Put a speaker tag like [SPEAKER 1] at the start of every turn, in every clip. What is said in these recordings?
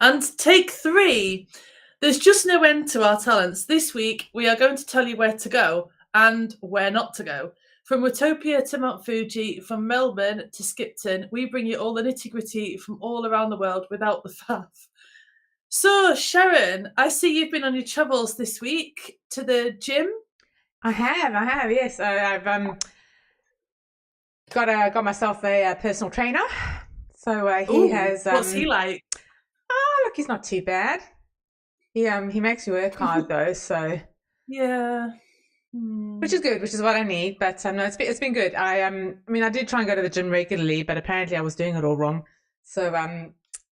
[SPEAKER 1] And take 3. There's just no end to our talents. This week, we are going to tell you where to go and where not to go. From Watopia to Mount Fuji, from Melbourne to Skipton, we bring you all the nitty gritty from all around the world without the faff. So, Sharon, I see you've been on your travels this week to the gym.
[SPEAKER 2] I have, yes. I've got myself a personal trainer. So he
[SPEAKER 1] Ooh,
[SPEAKER 2] has
[SPEAKER 1] what's he like?
[SPEAKER 2] look, he's not too bad. He makes you work hard though, so
[SPEAKER 1] Yeah.
[SPEAKER 2] which is good, which is what I need. But no, it's been good. I mean, I did try and go to the gym regularly, but apparently I was doing it all wrong. So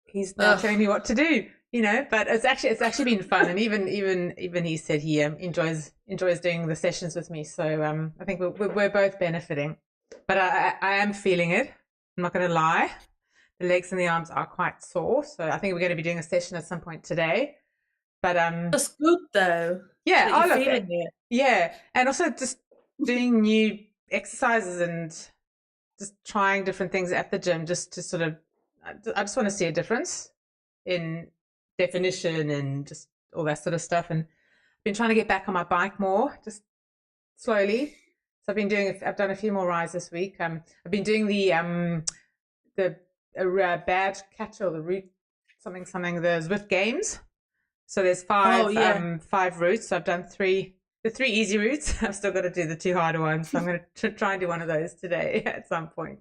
[SPEAKER 2] he's now
[SPEAKER 1] Ugh.
[SPEAKER 2] telling me what to do. But it's actually been fun, and even he said he enjoys doing the sessions with me. So I think we're both benefiting. But I am feeling it. I'm not going to lie. The legs and the arms are quite sore, so I think we're going to be doing a session at some point today. But
[SPEAKER 1] That's good though
[SPEAKER 2] yeah.
[SPEAKER 1] that you're
[SPEAKER 2] Oh look,
[SPEAKER 1] feeling it.
[SPEAKER 2] yeah, and also just doing new exercises and just trying different things at the gym, just to sort of, I just want to see a difference in definition and just all that sort of stuff. And I've been trying to get back on my bike more, just slowly. So I've done a few more rides this week. I've been doing the bad catch or the route something the Zwift games. So there's
[SPEAKER 1] Oh
[SPEAKER 2] five
[SPEAKER 1] yeah.
[SPEAKER 2] five routes. So I've done the three easy routes. I've still got to do the two harder ones. So I'm going to try and do one of those today at some point.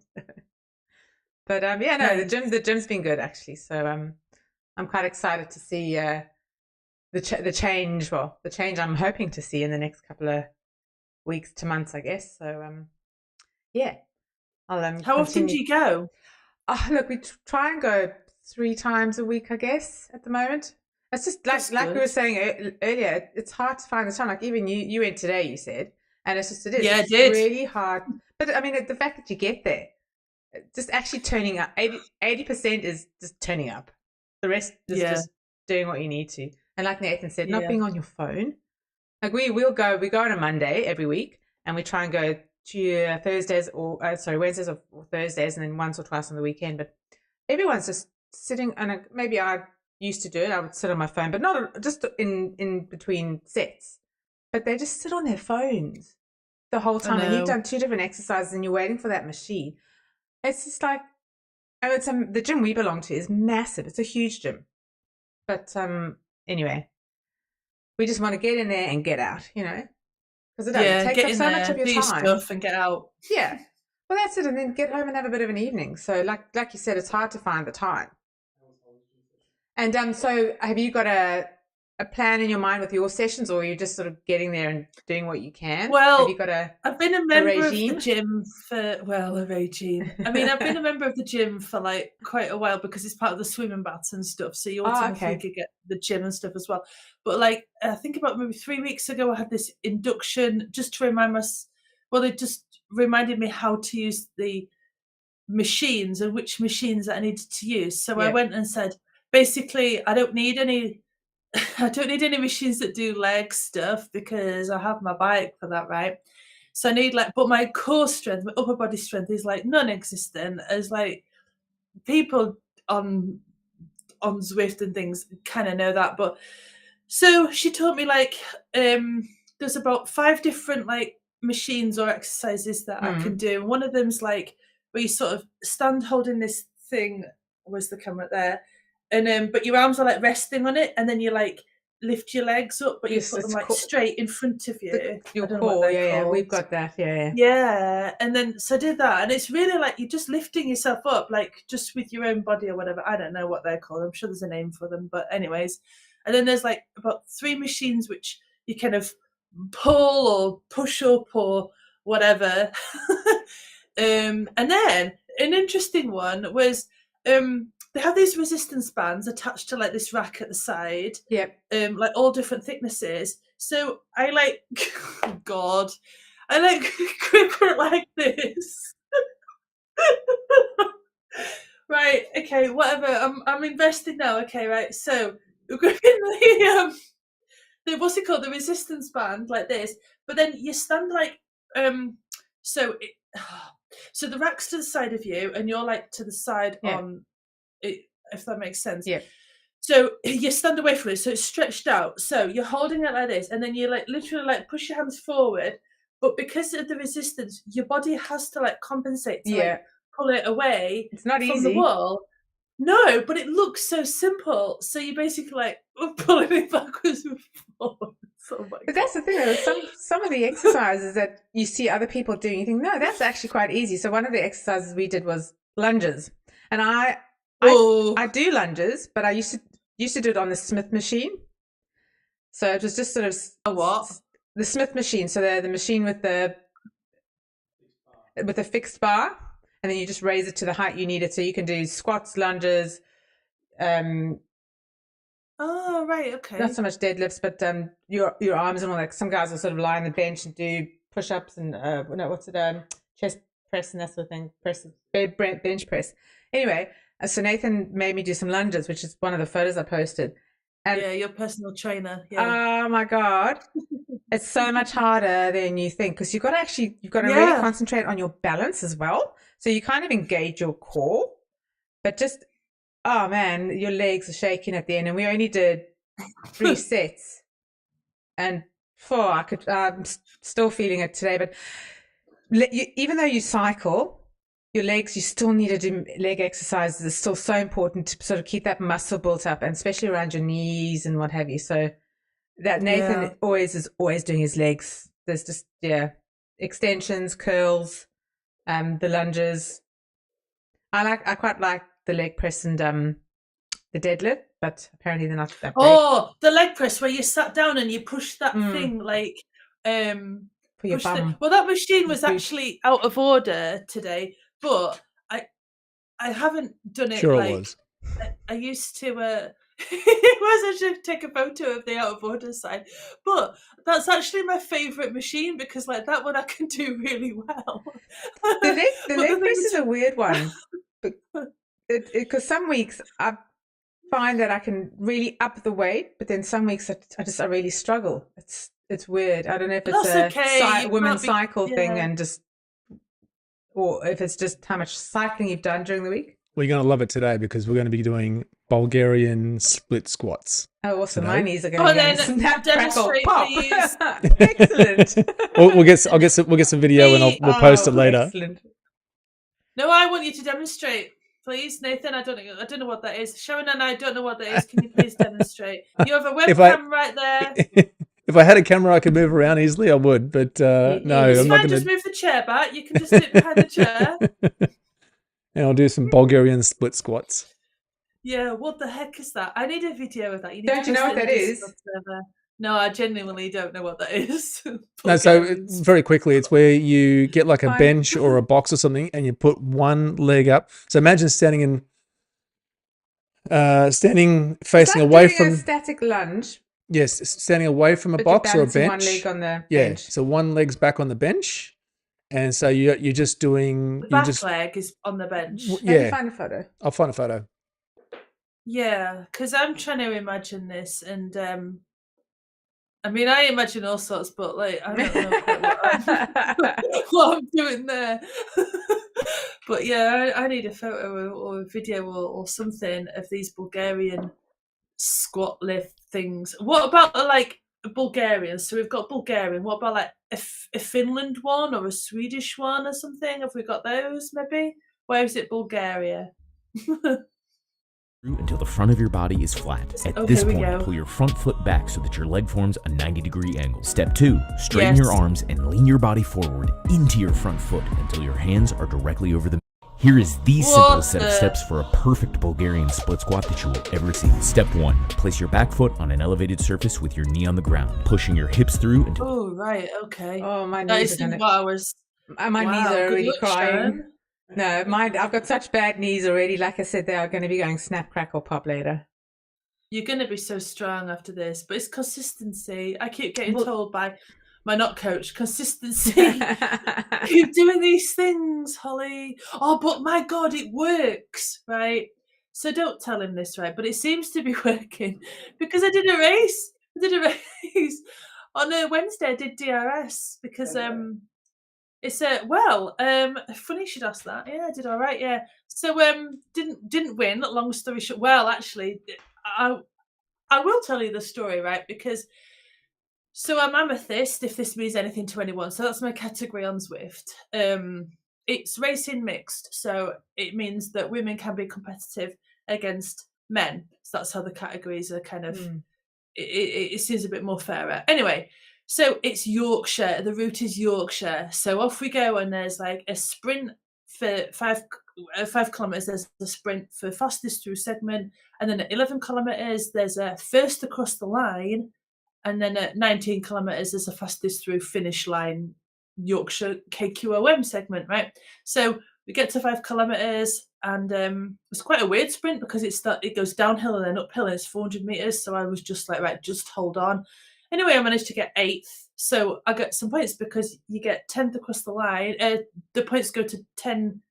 [SPEAKER 2] But yeah, no, the
[SPEAKER 1] Nice.
[SPEAKER 2] gym's been good actually. So I'm quite excited to see the change. Well, the change I'm hoping to see in the next couple of weeks to months, I guess. So yeah, I'll
[SPEAKER 1] How often do
[SPEAKER 2] continue.
[SPEAKER 1] you go?
[SPEAKER 2] Oh, look, we try and go 3 times a week, I guess, at the moment. It's just like
[SPEAKER 1] That's
[SPEAKER 2] like we
[SPEAKER 1] good.
[SPEAKER 2] were saying earlier. It's hard to find the time. Like even you went today, you said, and it is.
[SPEAKER 1] Yeah, I
[SPEAKER 2] It's
[SPEAKER 1] did.
[SPEAKER 2] really hard. But I mean, the fact that you get there, just actually turning up, 80% is just turning up. The rest is
[SPEAKER 1] Yeah,
[SPEAKER 2] just doing what you need to. And like Nathan said, not
[SPEAKER 1] yeah.
[SPEAKER 2] being on your phone. Like we go on a Monday every week, and we try and go to Thursdays or sorry Wednesdays or Thursdays, and then once or twice on the weekend. But everyone's just sitting, and maybe I used to do it. I would sit on my phone, but not just in between sets. But they just sit on their phones the whole
[SPEAKER 1] I
[SPEAKER 2] time, and you've
[SPEAKER 1] know.
[SPEAKER 2] done two different exercises, and you're waiting for that machine. It's just like, oh, it's the gym we belong to is massive. It's a huge gym, but anyway, we just want to get in there and get out, because it does. It
[SPEAKER 1] Yeah,
[SPEAKER 2] takes
[SPEAKER 1] get
[SPEAKER 2] up
[SPEAKER 1] in
[SPEAKER 2] so much of
[SPEAKER 1] there,
[SPEAKER 2] your
[SPEAKER 1] do your
[SPEAKER 2] time.
[SPEAKER 1] stuff, and get out.
[SPEAKER 2] Yeah. Well, that's it, and then get home and have a bit of an evening. So, like you said, it's hard to find the time. And so have you got a plan in your mind with your sessions, or are you just sort of getting there and doing what you can? Have you
[SPEAKER 1] Well,
[SPEAKER 2] got
[SPEAKER 1] I've been a
[SPEAKER 2] a
[SPEAKER 1] member of the
[SPEAKER 2] regime?
[SPEAKER 1] gym for, well, a regime. I mean, I've been a member of the gym for like quite a while because it's part of the swimming bats and stuff. So you
[SPEAKER 2] Oh,
[SPEAKER 1] automatically
[SPEAKER 2] okay.
[SPEAKER 1] could get the gym and stuff as well. But like, I think about maybe 3 weeks ago, I had this induction just to remind us. Well, they just reminded me how to use the machines and which machines that I needed to use. So I
[SPEAKER 2] Yeah.
[SPEAKER 1] went and said, basically, I don't need any I don't need any machines that do leg stuff because I have my bike for that, right? So I need like, but my core strength, my upper body strength is like non-existent. As like people on on Zwift and things kind of know that, but so she taught me like there's about 5 different like machines or exercises that I can
[SPEAKER 2] Mm.
[SPEAKER 1] do. One of them's like where you sort of stand holding this thing. Where's the camera there? And but your arms are like resting on it, and then you like lift your legs up, but you
[SPEAKER 2] Yes,
[SPEAKER 1] put them
[SPEAKER 2] it's
[SPEAKER 1] like
[SPEAKER 2] cool.
[SPEAKER 1] straight in front of you.
[SPEAKER 2] Your
[SPEAKER 1] I don't know what
[SPEAKER 2] core.
[SPEAKER 1] they're
[SPEAKER 2] Yeah, yeah.
[SPEAKER 1] called.
[SPEAKER 2] We've got that. Yeah, yeah.
[SPEAKER 1] Yeah, and then so I did that, and it's really like you're just lifting yourself up, like just with your own body or whatever. I don't know what they're called. I'm sure there's a name for them, but anyways. And then there's like about 3 machines which you kind of pull or push up or whatever. And then an interesting one was they have these resistance bands attached to like this rack at the side,
[SPEAKER 2] Yep.
[SPEAKER 1] like all different thicknesses. So I like, God, I like grip it like this. Right, okay, whatever. I'm invested now. Okay, right. So you're gripping the what's it called? The resistance band like this. But then you stand like so it, so the rack's to the side of you and you're like to the side
[SPEAKER 2] Yeah.
[SPEAKER 1] on it, if that makes sense.
[SPEAKER 2] Yep.
[SPEAKER 1] So you stand away from it, so it's stretched out. So you're holding it like this, and then you like literally like push your hands forward. But because of the resistance, your body has to like compensate to
[SPEAKER 2] Yeah.
[SPEAKER 1] like pull it away
[SPEAKER 2] It's not
[SPEAKER 1] from the
[SPEAKER 2] easy.
[SPEAKER 1] wall. No, but it looks so simple. So you basically like pulling it backwards and forwards. Oh my
[SPEAKER 2] But
[SPEAKER 1] god!
[SPEAKER 2] that's the thing, though. Some of the exercises that you see other people doing, you think, no, that's actually quite easy. So one of the exercises we did was lunges, and I
[SPEAKER 1] Oh,
[SPEAKER 2] do lunges, but I used to do it on the Smith machine. So it was just sort of
[SPEAKER 1] a what?
[SPEAKER 2] the Smith machine. So the machine with the fixed bar, and then you just raise it to the height you need it. So you can do squats, lunges, um,
[SPEAKER 1] Oh, right,
[SPEAKER 2] not
[SPEAKER 1] okay.
[SPEAKER 2] so much deadlifts, but your arms and all that. Some guys will sort of lie on the bench and do push ups and no, what's it, chest press and that sort of thing, bench press. Anyway, so Nathan made me do some lunges, which is one of the photos I posted. And
[SPEAKER 1] Yeah, your personal trainer. Yeah.
[SPEAKER 2] oh my god, it's so much harder than you think, because you've got to really
[SPEAKER 1] Yeah.
[SPEAKER 2] concentrate on your balance as well. So you kind of engage your core, but just oh man, your legs are shaking at the end. And we only did 3 sets, and I'm still feeling it today. But even though you cycle, your legs, you still need to do leg exercises. It's still so important to sort of keep that muscle built up, and especially around your knees and what have you. So that Nathan
[SPEAKER 1] Yeah.
[SPEAKER 2] is always doing his legs. There's just extensions, curls, the lunges. I quite like the leg press and the deadlift, but apparently they're not that great.
[SPEAKER 1] Oh, the leg press where you sat down and you push that
[SPEAKER 2] Mm,
[SPEAKER 1] thing like
[SPEAKER 2] for your
[SPEAKER 1] push the
[SPEAKER 2] bum
[SPEAKER 1] well that machine was
[SPEAKER 2] boost.
[SPEAKER 1] actually out of order today, but I haven't done it
[SPEAKER 3] Sure it
[SPEAKER 1] like
[SPEAKER 3] was.
[SPEAKER 1] I used to it was. I should take a photo of the out of order side. But that's actually my favourite machine because like that one I can do really well.
[SPEAKER 2] The leg
[SPEAKER 1] But the thing
[SPEAKER 2] press is a weird one, because some weeks I find that I can really up the weight, but then some weeks I really struggle. It's weird. I don't know if it's
[SPEAKER 1] that's
[SPEAKER 2] a
[SPEAKER 1] okay. You
[SPEAKER 2] women's
[SPEAKER 1] can't be
[SPEAKER 2] cycle thing,
[SPEAKER 1] yeah.
[SPEAKER 2] and just or if it's just how much cycling you've done during the week.
[SPEAKER 3] Well, you're going to love it today because we're going to be doing Bulgarian split squats.
[SPEAKER 2] Oh, awesome!
[SPEAKER 3] Today.
[SPEAKER 2] My knees are going to
[SPEAKER 1] then
[SPEAKER 2] snap, crackle,
[SPEAKER 1] demonstrate
[SPEAKER 2] pop.
[SPEAKER 1] please.
[SPEAKER 2] Excellent.
[SPEAKER 3] We'll get some video and we'll post it later.
[SPEAKER 2] Excellent.
[SPEAKER 1] No, I want you to demonstrate. Please, Nathan, I don't know what that is. Sharon and I don't know what that is. Can you please demonstrate? You have a webcam right there.
[SPEAKER 3] If I had a camera I could move around easily, I would. But no,
[SPEAKER 1] It's
[SPEAKER 3] I'm not
[SPEAKER 1] fine,
[SPEAKER 3] going
[SPEAKER 1] just
[SPEAKER 3] to.
[SPEAKER 1] move the chair back. You can just sit behind the chair.
[SPEAKER 3] And I'll do some Bulgarian split squats.
[SPEAKER 1] Yeah, what the heck is that? I need a video of that.
[SPEAKER 2] Don't you know what that is?
[SPEAKER 1] No, I genuinely don't know what that is.
[SPEAKER 3] No, so very quickly, it's where you get like a bench or a box or something, and you put one leg up. So imagine standing facing away from
[SPEAKER 2] a static lunge.
[SPEAKER 3] Yes, standing away from a box or a bench.
[SPEAKER 2] One leg on the bench.
[SPEAKER 3] So one leg's back on the bench, and so you're just doing
[SPEAKER 1] the back leg is on the bench.
[SPEAKER 2] Yeah, find a photo.
[SPEAKER 3] I'll find a photo.
[SPEAKER 1] Yeah, because I'm trying to imagine this, and I mean, I imagine all sorts, but like I don't know what I'm doing there. But yeah, I need a photo or a video or something of these Bulgarian squat lift things. What about like Bulgarian? So we've got Bulgarian. What about like a Finland one or a Swedish one or something? Have we got those maybe? Where is it, Bulgaria?
[SPEAKER 4] Until the front of your body is flat. At this point, pull your front foot back so that your leg forms a 90-degree angle. Step 2, straighten your arms and lean your body forward into your front foot until your hands are directly over the. Here is the simplest set of steps for a perfect Bulgarian split squat that you will ever see. Step 1, place your back foot on an elevated surface with your knee on the ground, pushing your hips through until.
[SPEAKER 1] Oh, right, okay.
[SPEAKER 2] Oh, my knees are
[SPEAKER 1] what I was.
[SPEAKER 2] My knees are already crying. No, I've got such bad knees already. Like I said, they are going to be going snap, crackle, pop later.
[SPEAKER 1] You're going to be so strong after this, but it's consistency. I keep getting told by my not coach, consistency. Keep doing these things, Holly. Oh, but my God, it works, right? So don't tell him this, right? But it seems to be working because I did a race. On a Wednesday. I did DRS because it's funny you should ask that. Yeah, I did all right. Yeah, so didn't win. Long story short, well, actually, I will tell you the story, right? Because so I'm amethyst, if this means anything to anyone. So that's my category on Zwift. It's racing mixed, so it means that women can be competitive against men. So that's how the categories are kind of. It seems a bit more fairer. Anyway, so it's Yorkshire. The route is Yorkshire. So off we go, and there's like a sprint for 5 kilometers. There's a sprint for fastest through segment, and then at 11 kilometers there's a first across the line, and then at 19 kilometers there's a fastest through finish line Yorkshire KQOM segment, right? So we get to 5 kilometers, and it's quite a weird sprint because it goes downhill and then uphill, and it's 400 meters. So I was just like, right, just hold on. Anyway, I managed to get 8th, so I got some points because you get 10th across the line. The points go to 10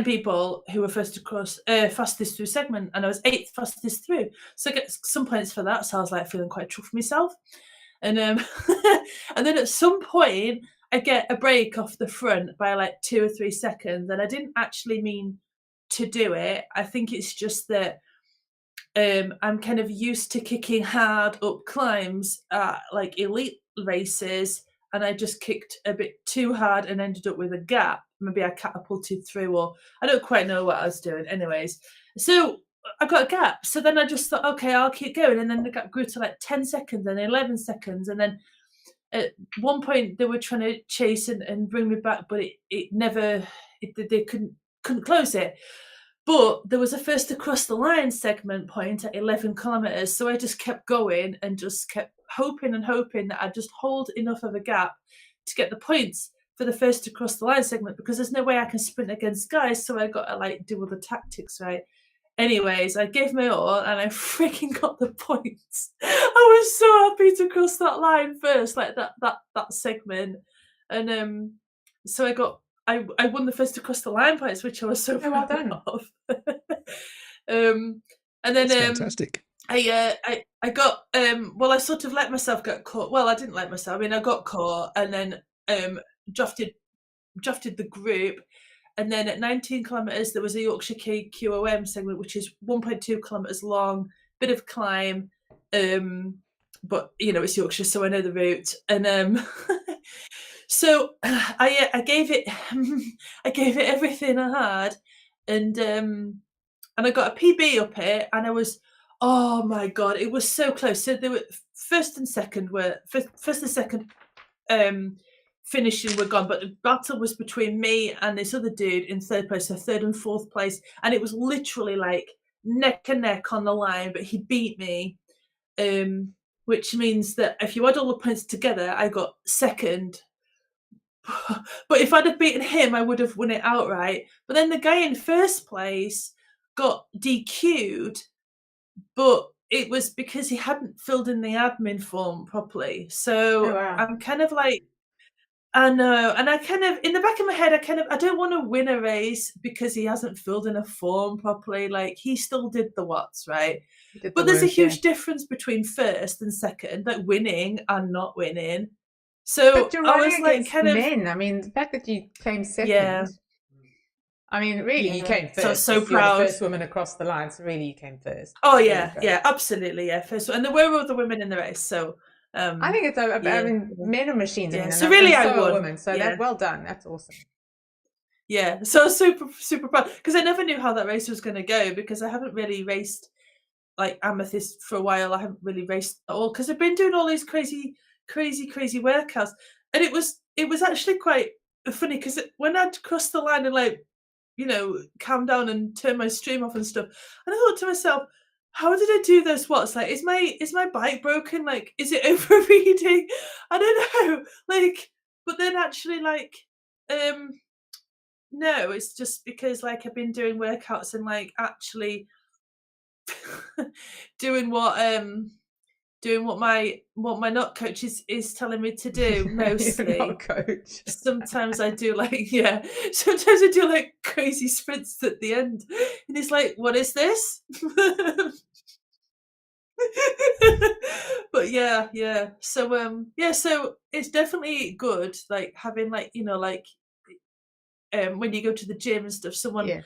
[SPEAKER 1] people who were first across fastest through segment, and I was 8th fastest through, so I get some points for that. So I was like feeling quite chuffed myself, and and then at some point I get a break off the front by like 2 or 3 seconds, and I didn't actually mean to do it. I think it's just that I'm kind of used to kicking hard up climbs at like elite races, and I just kicked a bit too hard and ended up with a gap. Maybe I catapulted through, or I don't quite know what I was doing. Anyways, so I got a gap. So then I just thought, okay, I'll keep going. And then the gap grew to like 10 seconds and 11 seconds. And then at one point they were trying to chase and bring me back, but they couldn't close it. But there was a first across the line segment point at 11 kilometers. So I just kept going and just kept hoping that I'd just hold enough of a gap to get the points for the first across the line segment, because there's no way I can sprint against guys. So I got to like do all the tactics, right? Anyways, I gave my all and I freaking got the points. I was so happy to cross that line first, like that segment. And so I won the first across the line points, which I was so proud of. And then
[SPEAKER 3] That's fantastic.
[SPEAKER 1] I got I sort of let myself get caught. Well, I didn't let myself. I mean, I got caught, and then drafted the group. And then at 19 kilometers there was a Yorkshire KQOM segment, which is 1.2 kilometers long, bit of climb, but you know it's Yorkshire, so I know the route. And so I gave it everything I had, and I got a PB up it, and I was, oh my god, it was so close. So there were first and second finishing were gone, but the battle was between me and this other dude in third place, so third and fourth place, and it was literally like neck and neck on the line, but he beat me, which means that if you add all the points together, I got second. But if I'd have beaten him, I would have won it outright. But then the guy in first place got DQ'd, but it was because he hadn't filled in the admin form properly. So I'm kind of like, I know, and I kind of, in the back of my head, I don't want to win a race because he hasn't filled in a form properly. Like, he still did the watts, right? But there's a huge difference between first and second, like winning and not winning. So
[SPEAKER 2] but you're running against men. I mean, the fact that you came second. Yeah. I mean, really, you came first.
[SPEAKER 1] So proud.
[SPEAKER 2] You're the first woman across the line, so really, you came first.
[SPEAKER 1] Oh yeah, absolutely, yeah. First, and there were other women in the race, so.
[SPEAKER 2] I think it's. I mean, men are machines.
[SPEAKER 1] Yeah. So really, I won.
[SPEAKER 2] Women. So that's well done. That's awesome.
[SPEAKER 1] Yeah, so super proud, because I never knew how that race was going to go, because I haven't really raced like amethyst for a while. I haven't really raced at all because I've been doing all these crazy workouts, and it was actually quite funny because when I'd crossed the line and like, you know, calm down and turn my stream off and stuff, and I thought to myself, how did I do those watts? Like, is my bike broken? Like, is it overreading? I don't know. Like, but then actually, like, no, it's just because like I've been doing workouts and like actually doing what my nut coach is telling me to do mostly.
[SPEAKER 2] Nut coach.
[SPEAKER 1] Sometimes I do sometimes I do like crazy sprints at the end, and he's like, "What is this?" But yeah. So so it's definitely good, like having like, you know, like when you go to the gym and stuff, someone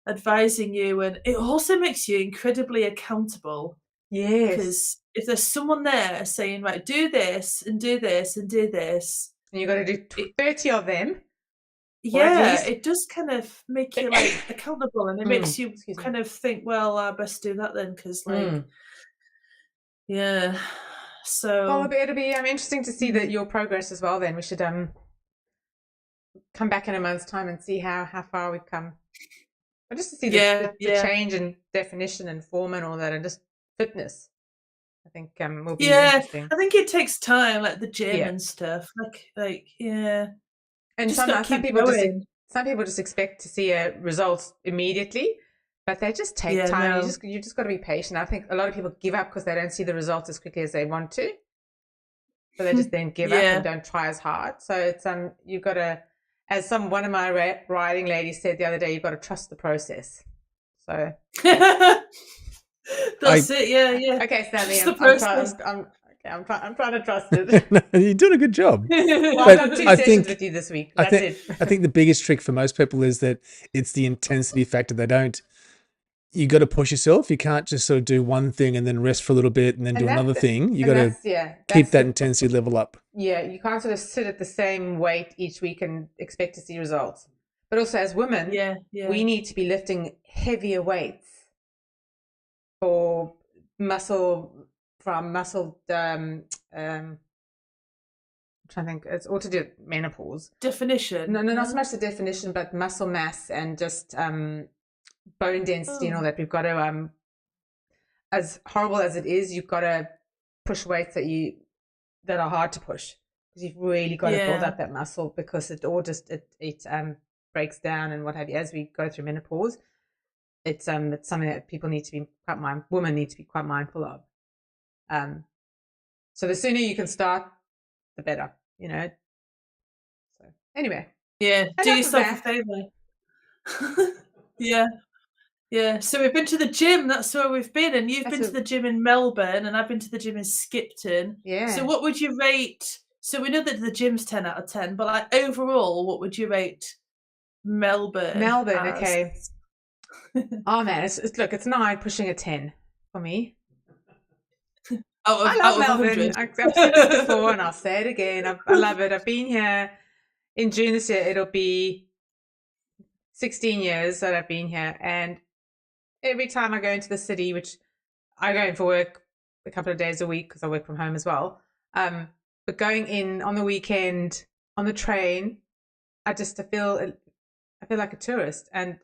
[SPEAKER 1] advising you, and it also makes you incredibly accountable.
[SPEAKER 2] Yes.
[SPEAKER 1] Because if there's someone there saying, right, do this and do this and do this,
[SPEAKER 2] and you've got to do 30 of them.
[SPEAKER 1] Yeah, it does kind of make you like accountable, and it makes you kind of think, well, I best do that then, because like, yeah. So
[SPEAKER 2] well, it'll be interesting to see that your progress as well. Then we should come back in a month's time and see how far we've come. But just to see the change in definition and form and all that, and just fitness, I think will be interesting.
[SPEAKER 1] I think it takes time, like the gym and stuff. Like
[SPEAKER 2] And some people just expect to see a result immediately, but they just take time. No. You just got to be patient. I think a lot of people give up because they don't see the results as quickly as they want to, so they just then give up and don't try as hard. So it's you've got to, as one of my riding ladies said the other day, you've got to trust the process. So
[SPEAKER 1] that's it. Yeah.
[SPEAKER 2] Okay, Stanley, I'm trying to trust it.
[SPEAKER 3] No, you're doing a good job.
[SPEAKER 2] Well, I've done 2 sessions with you this week. That's it.
[SPEAKER 3] I think the biggest trick for most people is that it's the intensity factor. You got to push yourself. You can't just sort of do one thing and then rest for a little bit and then do another thing. You got to keep that intensity level up.
[SPEAKER 2] Yeah, you can't sort of sit at the same weight each week and expect to see results. But also as women, we need to be lifting heavier weights for muscle. I'm trying to think. It's all to do with menopause.
[SPEAKER 1] Definition.
[SPEAKER 2] No, not so much the definition, but muscle mass and just bone density and all that. We've got to, as horrible as it is, you've got to push weights that are hard to push, because you've really got to build up that muscle, because it all just it breaks down and what have you as we go through menopause. It's something that women need to be quite mindful of. So the sooner you can start, the better, So anyway.
[SPEAKER 1] Yeah, do yourself a favor. Yeah. So we've been to the gym. That's where we've been, and you've been to the gym in Melbourne, and I've been to the gym in Skipton.
[SPEAKER 2] Yeah.
[SPEAKER 1] So what would you rate? So we know that the gym's 10 out of 10, but like overall, what would you rate Melbourne?
[SPEAKER 2] Okay. Oh man, it's 9 pushing a 10 for me. I love Melbourne. I've said it before and I'll say it again. I love it. I've been here in June this year. It'll be 16 years that I've been here. And every time I go into the city, which I go in for work a couple of days a week because I work from home as well. But going in on the weekend on the train, I feel like a tourist, and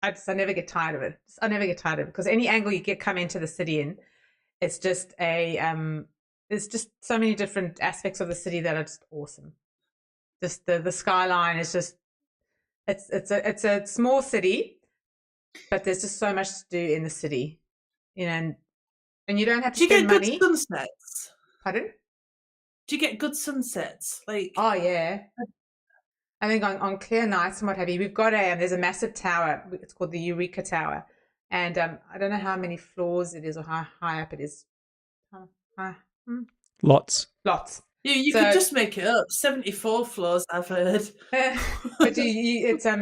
[SPEAKER 2] I never get tired of it. I never get tired of it, because any angle you come into the city in, it's just there's just so many different aspects of the city that are just awesome. Just the skyline is just, it's a small city, but there's just so much to do in the city, and you don't have to spend money.
[SPEAKER 1] Do you get good sunsets?
[SPEAKER 2] Pardon?
[SPEAKER 1] Do you get good sunsets?
[SPEAKER 2] Oh yeah. I think on clear nights and what have you, we've got there's a massive tower. It's called the Eureka Tower. And I don't know how many floors it is or how high up it is.
[SPEAKER 3] Lots.
[SPEAKER 1] You could just make it up. 74 floors, I've heard.
[SPEAKER 2] But it's I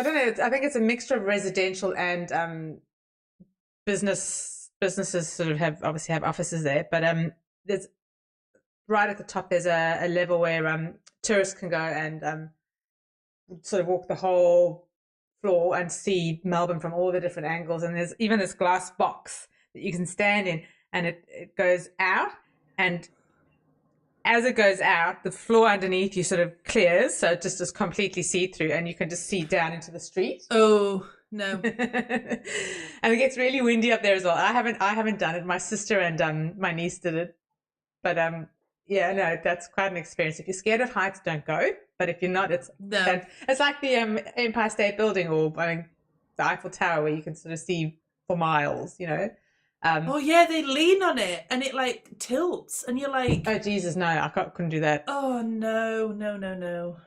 [SPEAKER 2] don't know. I think it's a mixture of residential and businesses sort of have offices there. But there's right at the top. There's a level where tourists can go and sort of walk the whole floor and see Melbourne from all the different angles. And there's even this glass box that you can stand in, and it goes out, and as it goes out, the floor underneath you sort of clears, so it just is completely see-through, and you can just see down into the street.
[SPEAKER 1] Oh no.
[SPEAKER 2] And it gets really windy up there as well. I haven't done it. My sister and my niece did it, but yeah, no, that's quite an experience. If you're scared of heights, don't go. But if you're not, it's like the Empire State Building, or the Eiffel Tower, where you can sort of see for miles,
[SPEAKER 1] oh yeah, they lean on it and it like tilts, and you're like,
[SPEAKER 2] oh Jesus, no, I couldn't do that.
[SPEAKER 1] Oh no.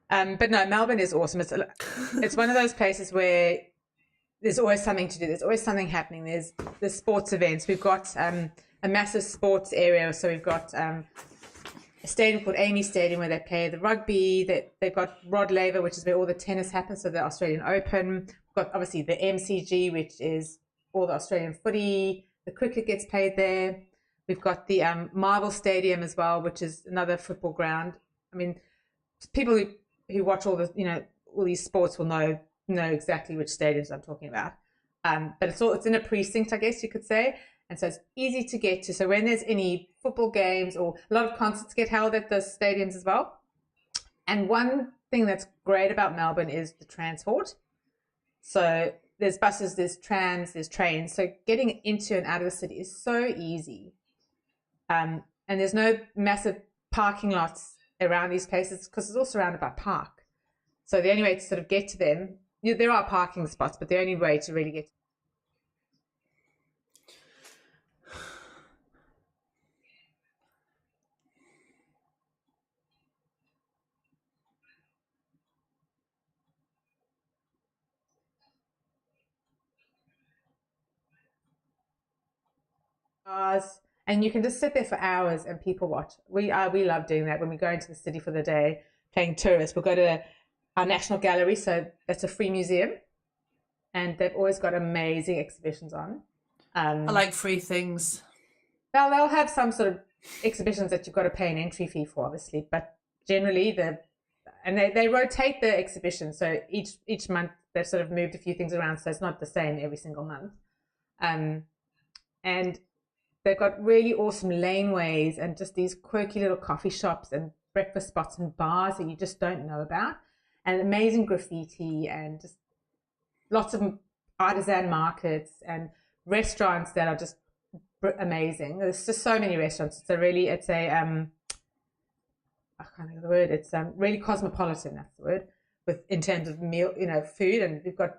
[SPEAKER 2] But no, Melbourne is awesome. It's one of those places where there's always something to do. There's always something happening. There's sports events. We've got a massive sports area. So we've got a stadium called Amy Stadium where they play the rugby. They've got Rod Laver, which is where all the tennis happens, so the Australian Open. We've got obviously the MCG, which is all the Australian footy. The cricket gets played there. We've got the Marvel Stadium as well, which is another football ground. I mean, people who watch all these sports will know exactly which stadiums I'm talking about. But it's in a precinct, I guess you could say. And so it's easy to get to. So when there's any football games or a lot of concerts get held at the stadiums as well. And one thing that's great about Melbourne is the transport. So there's buses, there's trams, there's trains. So getting into and out of the city is so easy. And there's no massive parking lots around these places because it's all surrounded by park. So the only way to sort of get to them, there are parking spots, but the only way to really get and you can just sit there for hours and people watch. We love doing that when we go into the city for the day, playing tourists. We'll go to our National Gallery, so that's a free museum, and they've always got amazing exhibitions on.
[SPEAKER 1] I like free things.
[SPEAKER 2] They'll have some sort of exhibitions that you've got to pay an entry fee for, obviously, but generally they rotate the exhibitions, so each month they've sort of moved a few things around, so it's not the same every single month. And they've got really awesome laneways and just these quirky little coffee shops and breakfast spots and bars that you just don't know about, and amazing graffiti and just lots of artisan markets and restaurants that are just amazing. There's just so many restaurants. I can't think of the word. It's really cosmopolitan. That's the word. In terms of meal, food, and we've got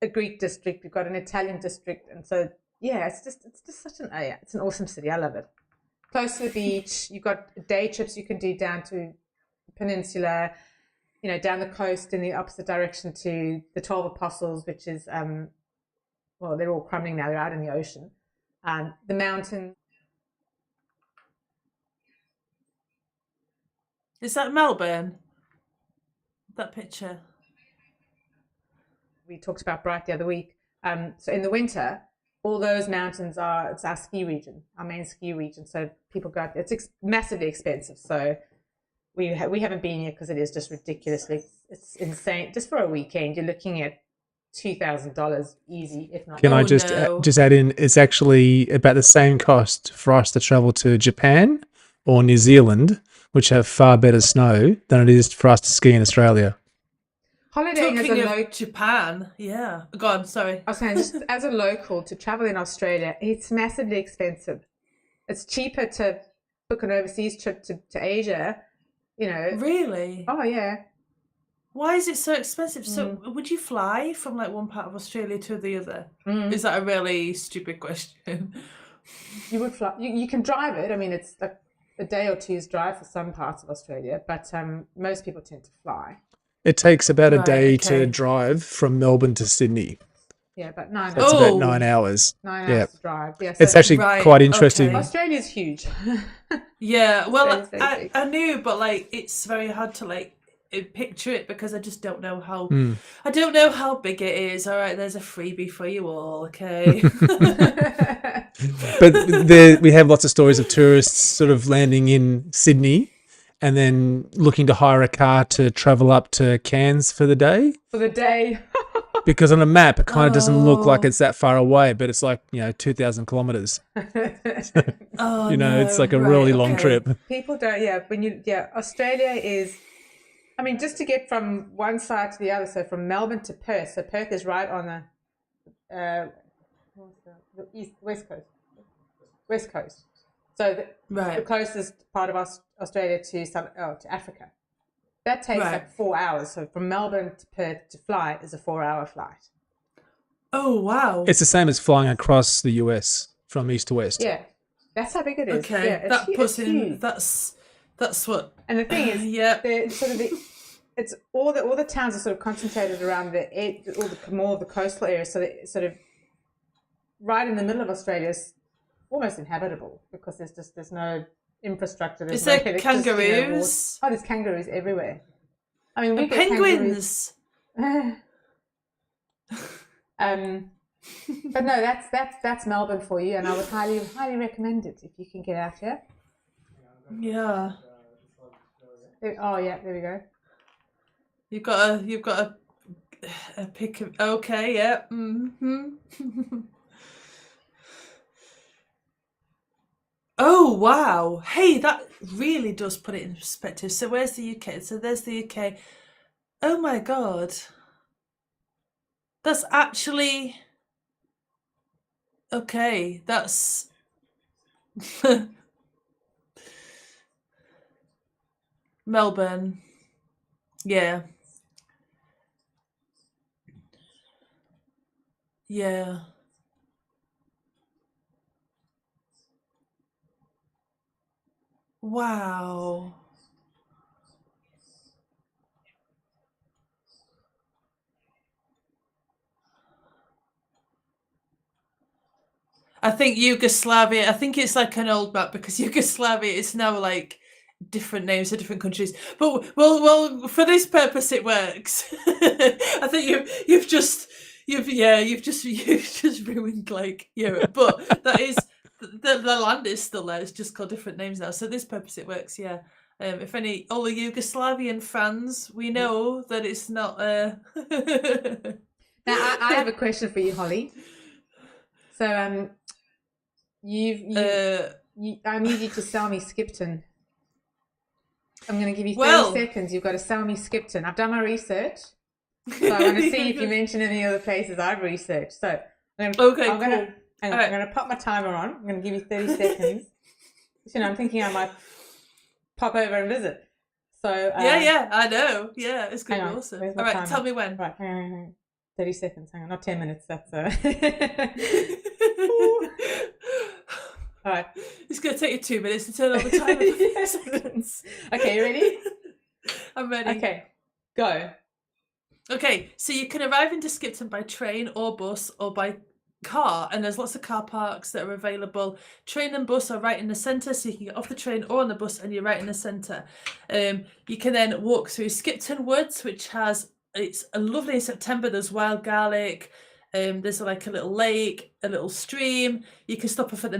[SPEAKER 2] a Greek district, we've got an Italian district, and so. Yeah, it's just such it's an awesome city. I love it. Close to the beach, you've got day trips you can do down to the peninsula, down the coast in the opposite direction to the 12 Apostles, which is, they're all crumbling now. They're out in the ocean. The mountains.
[SPEAKER 1] Is that Melbourne? That picture?
[SPEAKER 2] We talked about Bright the other week. So in the winter, all those mountains it's our ski region, our main ski region. So people go out there. It's massively expensive. So we haven't been here because it is just ridiculously, it's insane. Just for a weekend, you're looking at $2,000 easy, if not.
[SPEAKER 3] Can I just add in, it's actually about the same cost for us to travel to Japan or New Zealand, which have far better snow, than it is for us to ski in Australia.
[SPEAKER 2] Holidaying as a local
[SPEAKER 1] Japan, yeah. Go on, sorry.
[SPEAKER 2] I was saying, just as a local to travel in Australia, it's massively expensive. It's cheaper to book an overseas trip to Asia,
[SPEAKER 1] Really?
[SPEAKER 2] Oh yeah.
[SPEAKER 1] Why is it so expensive? So would you fly from like one part of Australia to the other? Is that a really stupid question?
[SPEAKER 2] You would fly. You can drive it. I mean, it's like a day or two's drive for some parts of Australia, but most people tend to fly.
[SPEAKER 3] It takes about a day to drive from Melbourne to Sydney.
[SPEAKER 2] Yeah, about 9 hours.
[SPEAKER 3] That's about 9 hours.
[SPEAKER 2] 9 hours to drive. Yeah, so
[SPEAKER 3] it's actually quite interesting.
[SPEAKER 2] Okay. Australia's huge.
[SPEAKER 1] Yeah, well, I knew, but like it's very hard to picture it because I just don't know how. I don't know how big it is. All right, there's a freebie for you all. Okay.
[SPEAKER 3] But we have lots of stories of tourists sort of landing in Sydney and then looking to hire a car to travel up to Cairns for the day. Because on a map, it kind of doesn't look like it's that far away, but it's like, 2,000 kilometers. It's like a really long trip.
[SPEAKER 2] People don't, Australia is, I mean, just to get from one side to the other, so from Melbourne to Perth, so Perth is right on the west coast. So the closest part of Australia to Africa. That takes like 4 hours. So from Melbourne to Perth to fly is a 4-hour flight.
[SPEAKER 1] Oh, wow.
[SPEAKER 3] It's the same as flying across the US from east to west.
[SPEAKER 2] Yeah. That's how big it is.
[SPEAKER 1] Okay.
[SPEAKER 2] Yeah,
[SPEAKER 1] that puts in, that's what.
[SPEAKER 2] And the thing is, it's all the towns are sort of concentrated around more of the coastal areas. So it's sort of right in the middle of Australia is almost inhabitable because there's no infrastructure.
[SPEAKER 1] Is there kangaroos?
[SPEAKER 2] Oh, there's kangaroos everywhere. I mean, we
[SPEAKER 1] and
[SPEAKER 2] get
[SPEAKER 1] penguins.
[SPEAKER 2] But no, that's Melbourne for you, and I would highly recommend it if you can get out here.
[SPEAKER 1] Yeah.
[SPEAKER 2] Oh yeah, there we go.
[SPEAKER 1] You've got a pick of, okay, yeah. Mm-hmm. Oh wow. Hey, that really does put it in perspective. So where's the UK? So there's the UK. Oh my god. That's actually okay. That's Melbourne. Yeah. Yeah. Wow. I think Yugoslavia, I think it's like an old map because Yugoslavia is now like different names for different countries. But well, for this purpose it works. I think you've just ruined like Europe. But that is the land is still there. It's just called different names now. So this purpose it works, yeah. If all the Yugoslavian fans, we know that it's not
[SPEAKER 2] Now I have a question for you, Holly. So I need you to sell me Skipton. I'm going to give you 30 seconds. You've got to sell me Skipton. I've done my research, so I want to see if you mention any other places I've researched. So I'm going to pop my timer on. I'm going to give you 30 seconds. I'm thinking I might pop over and visit. So
[SPEAKER 1] yeah, I know. Yeah, it's going to be awesome. All right,
[SPEAKER 2] timer?
[SPEAKER 1] Tell me when.
[SPEAKER 2] Right, hang on. 30 seconds. Hang on, not 10 minutes. That's all right.
[SPEAKER 1] It's going to take you 2 minutes to turn on the timer.
[SPEAKER 2] Seconds. Okay, you ready?
[SPEAKER 1] I'm ready.
[SPEAKER 2] Okay, go.
[SPEAKER 1] Okay, so you can arrive into Skipton by train or bus or by car, and there's lots of car parks that are available. Train and bus are right in the centre, so you can get off the train or on the bus and you're right in the centre. You can then walk through Skipton Woods, which it's lovely in September. There's wild garlic. There's like a little lake, a little stream. You can stop off at the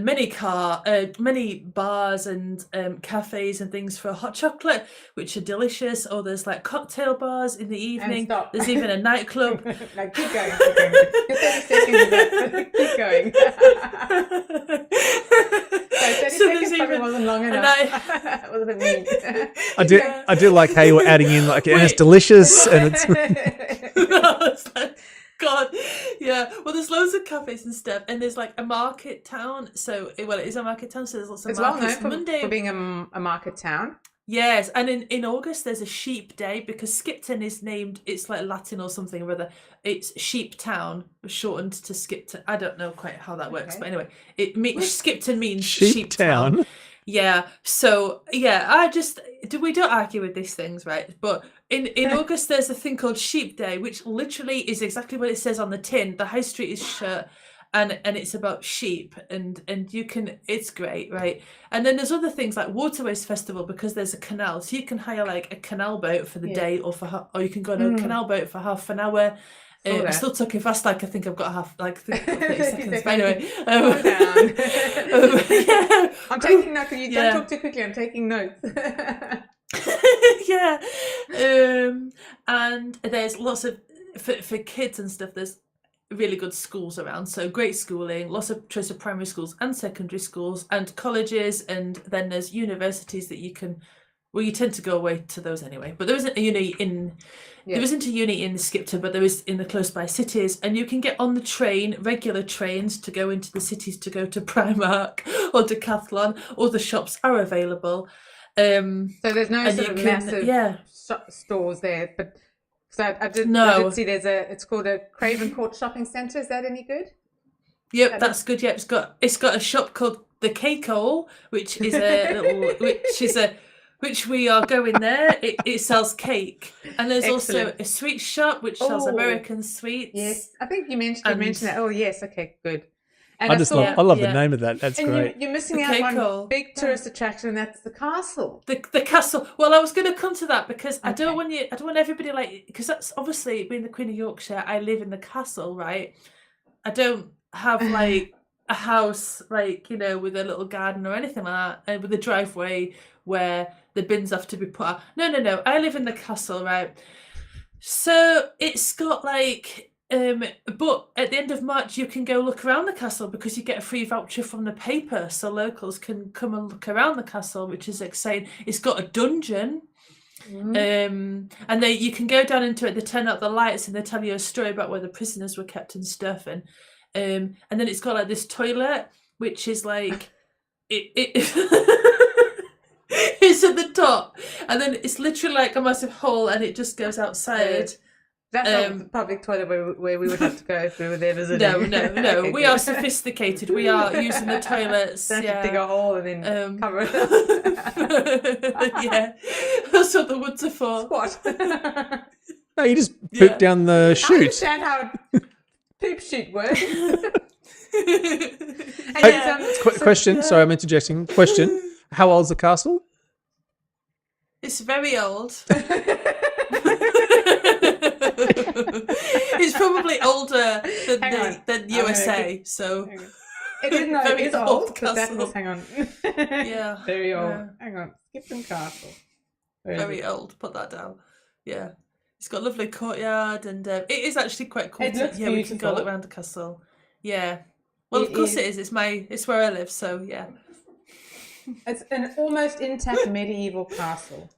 [SPEAKER 1] many bars and cafes and things for hot chocolate, which are delicious. Or there's like cocktail bars in the evening. There's even a nightclub.
[SPEAKER 2] Like, keep going. You're 30 seconds. Keep going. So 30 seconds probably wasn't long enough. It was a bit mean.
[SPEAKER 3] I do like how you were adding in like, and it's delicious and it's.
[SPEAKER 1] It's like, God, yeah. Well, there's loads of cafes and stuff, and there's like a market town. So, it is a market town. So there's lots of markets.
[SPEAKER 2] It's well known for being a market town.
[SPEAKER 1] Yes, and in August there's a sheep day because Skipton is named. It's like Latin or something or other. It's Sheep Town, shortened to Skipton. I don't know quite how that works, but anyway, Skipton means sheep town. Yeah. So yeah, we don't argue with these things, right? But in August there's a thing called Sheep Day, which literally is exactly what it says on the tin. The high street is shut, and it's about sheep, and it's great, right? And then there's other things like Waterways Festival because there's a canal, so you can hire like a canal boat for the day, or you can go on a canal boat for half an hour. I'm still talking fast, like I think I've got 30 seconds. But anyway,
[SPEAKER 2] yeah. I'm taking notes. You don't talk too quickly. I'm taking notes.
[SPEAKER 1] Yeah, and there's lots of for kids and stuff. There's really good schools around, so great schooling, lots of choice of primary schools and secondary schools and colleges, and then there's universities that you can. Well, you tend to go away to those anyway, but there isn't a uni there isn't a uni in Skipton, but there is in the close by cities, and you can get on the train, regular trains to go into the cities to go to Primark or Decathlon. All the shops are available.
[SPEAKER 2] So there's no sort of massive stores there, but I did see it's called a Craven Court Shopping Centre. Is that any good?
[SPEAKER 1] Yep, that's good. Yeah, it's got a shop called the Cake Hole, which is which we are going there. It sells cake, and there's also a sweet shop which sells American sweets.
[SPEAKER 2] Yes, I think you mentioned that. Oh yes, okay, good. And
[SPEAKER 3] I love the name of that. That's great.
[SPEAKER 2] You're missing out on one big tourist attraction, and that's the castle.
[SPEAKER 1] The castle. Well, I was going to come to that because I don't want everybody like, because that's obviously being the Queen of Yorkshire. I live in the castle, right? I don't have like a house like, you know, with a little garden or anything like that, and with a driveway where the bins have to be put out. No. I live in the castle, right? So it's got like, but at the end of March you can go look around the castle because you get a free voucher from the paper, so locals can come and look around the castle, which is exciting. It's got a dungeon, and you can go down into it. They turn out the lights and they tell you a story about where the prisoners were kept and stuff, and then it's got like this toilet, which is like it's at the top, and then it's literally like a massive hole, and it just goes outside.
[SPEAKER 2] That's not the public toilet where we would have to go if we were there visiting.
[SPEAKER 1] No. Okay, we are sophisticated. We are using the toilets.
[SPEAKER 2] Don't dig a hole and then cover it up.
[SPEAKER 1] Yeah, that's what the woods are for.
[SPEAKER 2] What?
[SPEAKER 3] No, you just poop down the chute.
[SPEAKER 2] I understand how a poop chute works.
[SPEAKER 3] Question. Sorry, I'm interjecting. Question. How old's the castle?
[SPEAKER 1] It's very old. It's probably older than USA, so
[SPEAKER 2] it is old. Castle. Hang on.
[SPEAKER 1] Yeah.
[SPEAKER 2] Very old. Yeah. Hang on. Skipton Castle.
[SPEAKER 1] Very old. Put that down. Yeah. It's got a lovely courtyard, and it is actually quite cool.
[SPEAKER 2] It looks beautiful.
[SPEAKER 1] We can go look around the castle. Yeah. Well, of course it is. It's where I live, so yeah.
[SPEAKER 2] It's an almost intact medieval castle.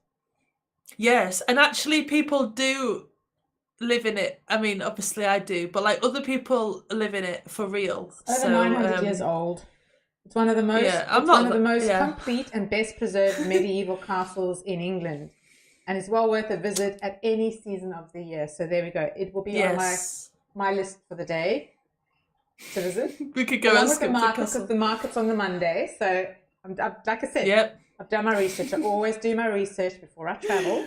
[SPEAKER 1] Yes, and actually people do live in it. I mean, obviously I do, but like other people live in it for real.
[SPEAKER 2] Over 900 years old. It's one of the most complete and best preserved medieval castles in England, and it's well worth a visit at any season of the year. So there we go. It will be on my list for the day to visit.
[SPEAKER 1] We could go and skip the
[SPEAKER 2] market
[SPEAKER 1] castle.
[SPEAKER 2] because the market's on the Monday. So like I said, I've done my research. I always do my research before I travel.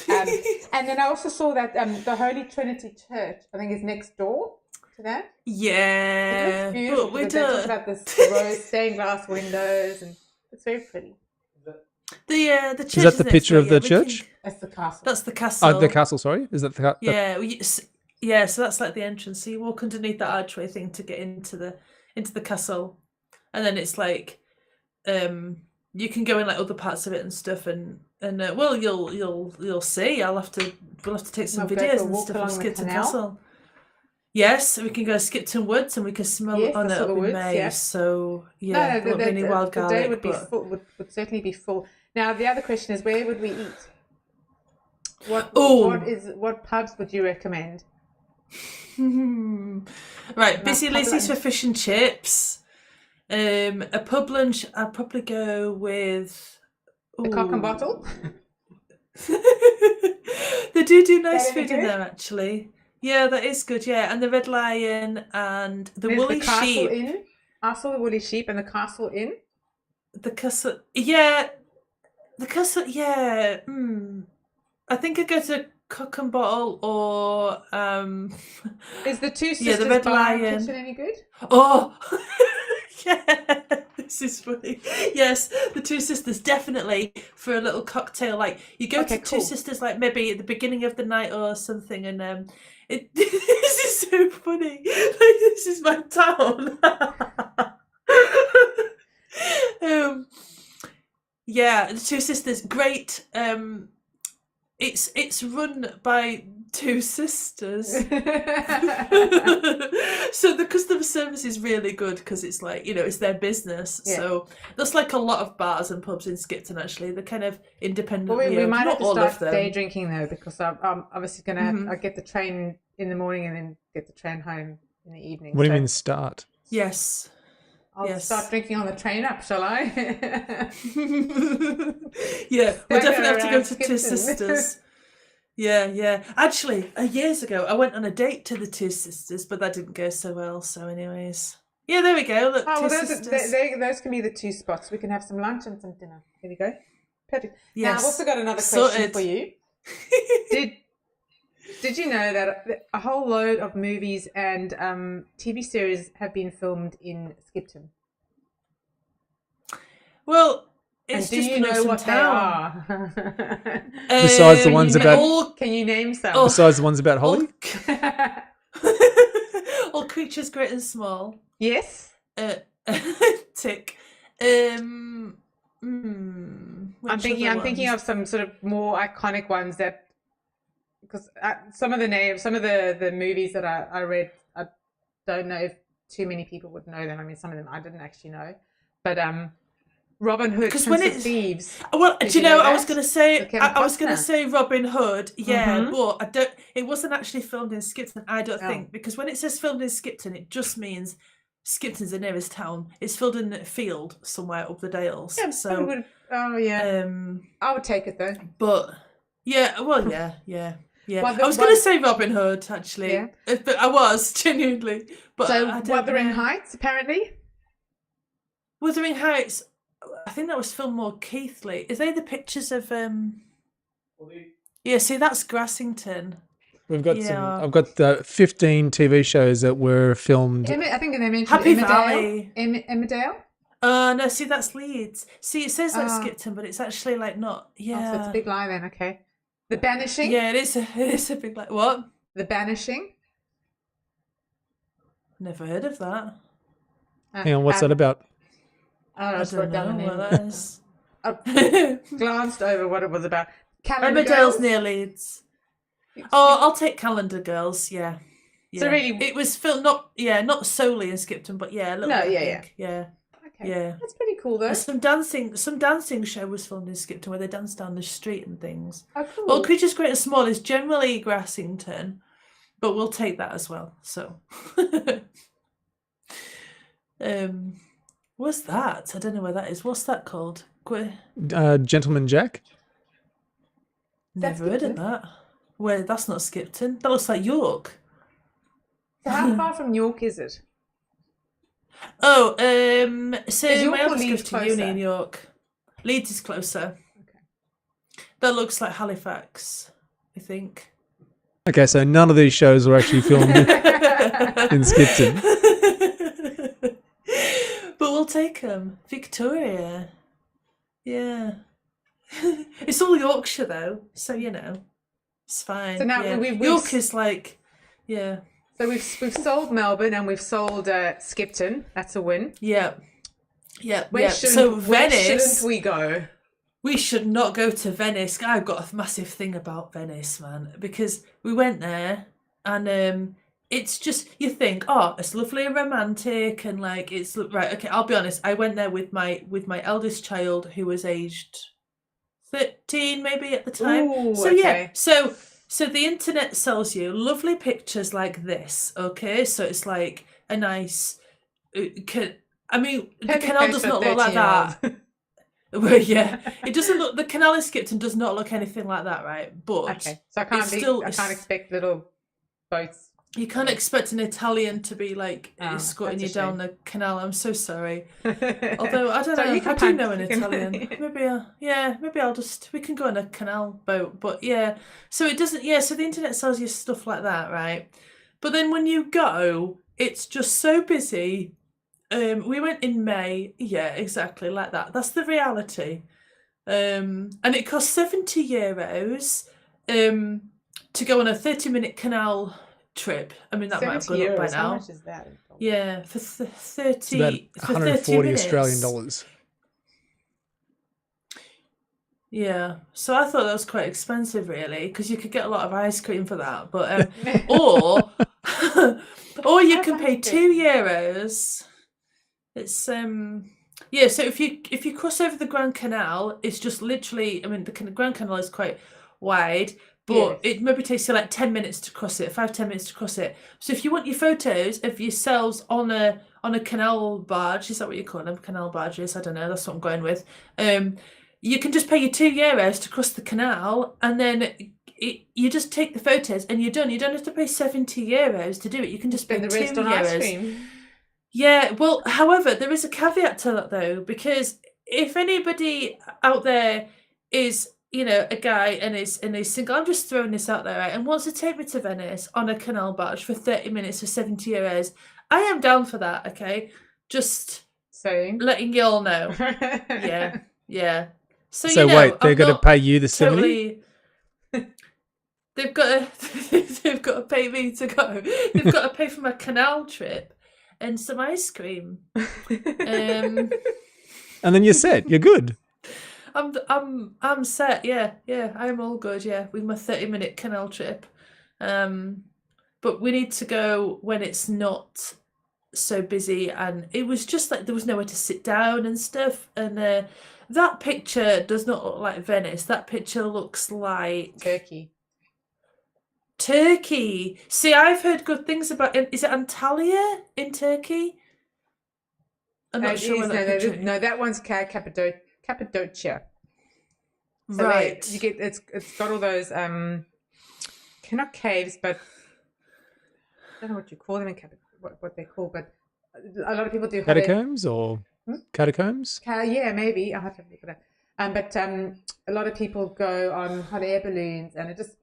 [SPEAKER 2] And then I also saw that the Holy Trinity Church, I think, is next door to that.
[SPEAKER 1] Yeah.
[SPEAKER 2] It looks beautiful. They talk about the rose stained glass windows, and it's very pretty.
[SPEAKER 1] The church
[SPEAKER 3] is that the picture of the church?
[SPEAKER 2] That's the castle.
[SPEAKER 1] That's the castle.
[SPEAKER 3] Oh, the castle. Sorry, is that the?
[SPEAKER 1] Yeah. So that's like the entrance. So you walk underneath that archway thing to get into the castle, and then it's like, you can go in like other parts of it and stuff, and well, you'll see. We'll have to take some videos and stuff from Skipton Castle. Yes, we can go to Skipton Woods and we can smell it on it up in May. Yeah. So yeah, the wild garlic.
[SPEAKER 2] The day would certainly be full. Now the other question is, where would we eat? What pubs would you recommend?
[SPEAKER 1] Right, Busy Lizzie's for fish and chips. A pub lunch, I'd probably go with
[SPEAKER 2] the Cock and Bottle.
[SPEAKER 1] They do nice food in there, actually. Yeah, that is good. Yeah, and the Red Lion and the Woolly Sheep.
[SPEAKER 2] Inn. Also, the Woolly Sheep and the Castle Inn.
[SPEAKER 1] The Castle, yeah. The Castle, yeah. I think I'd go to Cock and Bottle or
[SPEAKER 2] is the Two Sisters
[SPEAKER 1] the Red
[SPEAKER 2] Bar
[SPEAKER 1] Lion
[SPEAKER 2] Kitchen any good?
[SPEAKER 1] Oh. Yeah, this is funny. Yes, the Two Sisters, definitely, for a little cocktail. Like you go to Two Sisters, like maybe at the beginning of the night or something, and this is so funny. Like this is my town. Yeah, the Two Sisters, great. It's run by two sisters. So the customer service is really good because it's like, it's their business. Yeah. So that's like a lot of bars and pubs in Skipton, actually. They're kind of independent.
[SPEAKER 2] Well, we might have to start day drinking though, because I'm obviously going to I get the train in the morning and then get the train home in the evening.
[SPEAKER 3] What do you mean start?
[SPEAKER 1] Yes.
[SPEAKER 2] I'll start drinking on the train up, shall I?
[SPEAKER 1] Yeah, we'll definitely have to go to Two Sisters. Yeah. Actually, years ago, I went on a date to the Two Sisters, but that didn't go so well. So, anyways, yeah, there we go. Look, Two Sisters.
[SPEAKER 2] Those can be the two spots. We can have some lunch and some dinner. There we go. Perfect.
[SPEAKER 1] Yes.
[SPEAKER 2] Now, I've also got another question for you. Did you know that a whole load of movies and TV series have been filmed in Skipton?
[SPEAKER 1] Well, it's
[SPEAKER 2] do
[SPEAKER 1] just
[SPEAKER 2] you know what
[SPEAKER 1] town.
[SPEAKER 2] they are?
[SPEAKER 3] Besides the ones about...
[SPEAKER 2] Can you name some?
[SPEAKER 3] Besides the ones about Holly?
[SPEAKER 1] All creatures great and small.
[SPEAKER 2] Yes.
[SPEAKER 1] Tick.
[SPEAKER 2] I'm thinking of some sort of more iconic ones that, because some of the movies that I read, I don't know if too many people would know them. I mean, some of them I didn't actually know, but Robin Hood, Prince of Thieves.
[SPEAKER 1] Well, do you know? I was going to say Robin Hood,
[SPEAKER 2] Mm-hmm.
[SPEAKER 1] but I don't. It wasn't actually filmed in Skipton, I don't think, because when it says filmed in Skipton, it just means Skipton's the nearest town. It's filmed in a field somewhere up the Dales.
[SPEAKER 2] Yeah,
[SPEAKER 1] so
[SPEAKER 2] I would take it though.
[SPEAKER 1] But yeah, well, yeah.
[SPEAKER 2] Well,
[SPEAKER 1] I was going to say Robin Hood actually, but I was genuinely. But
[SPEAKER 2] so Wuthering Heights, apparently.
[SPEAKER 1] Wuthering Heights. I think that was filmed more Keighley. Is they the pictures of Yeah, see, that's Grassington.
[SPEAKER 3] We've got I've got the 15 TV shows that were filmed.
[SPEAKER 2] I think they mentioned
[SPEAKER 1] Happy Valley.
[SPEAKER 2] Emmerdale.
[SPEAKER 1] No, see, that's Leeds. See, it says like Skipton, but it's actually like not. Yeah,
[SPEAKER 2] so it's a big lie then. Okay. The Banishing.
[SPEAKER 1] Yeah, it is a big lie. What?
[SPEAKER 2] The Banishing.
[SPEAKER 1] Never heard of that.
[SPEAKER 3] Hang on, what's that about?
[SPEAKER 2] I don't know.
[SPEAKER 1] What that is.
[SPEAKER 2] I glanced over what it was about.
[SPEAKER 1] Emmerdale's near Leeds. Oh, I'll take Calendar Girls. Yeah.
[SPEAKER 2] So really,
[SPEAKER 1] it was filmed not solely in Skipton, but yeah, a little bit. Yeah.
[SPEAKER 2] Okay.
[SPEAKER 1] Yeah.
[SPEAKER 2] That's pretty cool though.
[SPEAKER 1] Some dancing show was filmed in Skipton where they danced down the street and things.
[SPEAKER 2] Oh, cool.
[SPEAKER 1] Well, Creatures Great and Small is generally Grassington, but we'll take that as well. So, what's that? I don't know where that is. What's that called?
[SPEAKER 3] Gentleman Jack.
[SPEAKER 1] Never heard of that. Where that's not Skipton. That looks like York.
[SPEAKER 2] So how far from York is it?
[SPEAKER 1] Oh, so my eldest goes to
[SPEAKER 2] closer?
[SPEAKER 1] uni in York. Leeds is closer.
[SPEAKER 2] Okay.
[SPEAKER 1] That looks like Halifax, I think.
[SPEAKER 3] Okay, so none of these shows were actually filmed in Skipton.
[SPEAKER 1] But we'll take them. Victoria. Yeah. It's all Yorkshire though, so you know, it's fine.
[SPEAKER 2] So now
[SPEAKER 1] York is like, yeah.
[SPEAKER 2] So we've sold Melbourne and we've sold Skipton. That's a win.
[SPEAKER 1] Yeah.
[SPEAKER 2] Where shouldn't we go?
[SPEAKER 1] We should not go to Venice. I've got a massive thing about Venice, man, because we went there and it's just, you think, oh, it's lovely and romantic and like it's right. Okay, I'll be honest. I went there with my eldest child who was aged 13 maybe at the time.
[SPEAKER 2] Ooh,
[SPEAKER 1] so
[SPEAKER 2] okay.
[SPEAKER 1] yeah, so the internet sells you lovely pictures like this, okay? So it's like a nice the canal does not look like that. Well, yeah, it doesn't look, the canal in Skipton does not look anything like that, right? But
[SPEAKER 2] okay, so I can't expect little boats.
[SPEAKER 1] You can't expect an Italian to be like escorting you down the canal. I'm so sorry. Although I don't know, I do know an Italian. We can go on a canal boat. But yeah, so it doesn't. Yeah, so the internet sells you stuff like that, right? But then when you go, it's just so busy. We went in May. Yeah, exactly like that. That's the reality. And it cost €70 to go on a 30-minute canal trip. I mean, that might have gone up by now.
[SPEAKER 2] How much is that?
[SPEAKER 1] Yeah, for 30.
[SPEAKER 3] It's about 140 Australian dollars.
[SPEAKER 1] Yeah, so I thought that was quite expensive, really, because you could get a lot of ice cream for that. But or you can pay €2. It's So if you cross over the Grand Canal, it's just literally. I mean, the Grand Canal is quite wide. But it maybe takes you like 10 minutes to cross it, 5-10 minutes to cross it. So if you want your photos of yourselves on a canal barge, is that what you call them? Canal barges? I don't know. That's what I'm going with. You can just pay your €2 to cross the canal, and then you just take the photos, and you're done. You don't have to pay €70 to do it. You can just pay
[SPEAKER 2] the rest on ice cream.
[SPEAKER 1] Yeah. Well, however, there is a caveat to that though, because if anybody out there is a guy and he's single. I'm just throwing this out there, right? And wants to take me to Venice on a canal barge for 30 minutes for 70 euros. I am down for that, okay? Just letting you all know. Yeah. So
[SPEAKER 3] wait, they're going to pay you the 70?
[SPEAKER 1] They've got to pay me to go. They've got to pay for my canal trip and some ice cream.
[SPEAKER 3] And then you're set. You're good.
[SPEAKER 1] I'm set. Yeah. I'm all good. Yeah, with my 30-minute canal trip. But we need to go when it's not so busy, and it was just like there was nowhere to sit down and stuff. And that picture does not look like Venice. That picture looks like Turkey. See, I've heard good things about it. Is it Antalya in Turkey? I'm not sure where that picture is.
[SPEAKER 2] No, that one's Cappadocia. So
[SPEAKER 1] right.
[SPEAKER 2] You get it's got all those not caves, but I don't know what you call them in what they're called, but a lot of people do
[SPEAKER 3] catacombs or catacombs.
[SPEAKER 2] Yeah, maybe I'll have to look at that. But a lot of people go on hot air balloons, and it just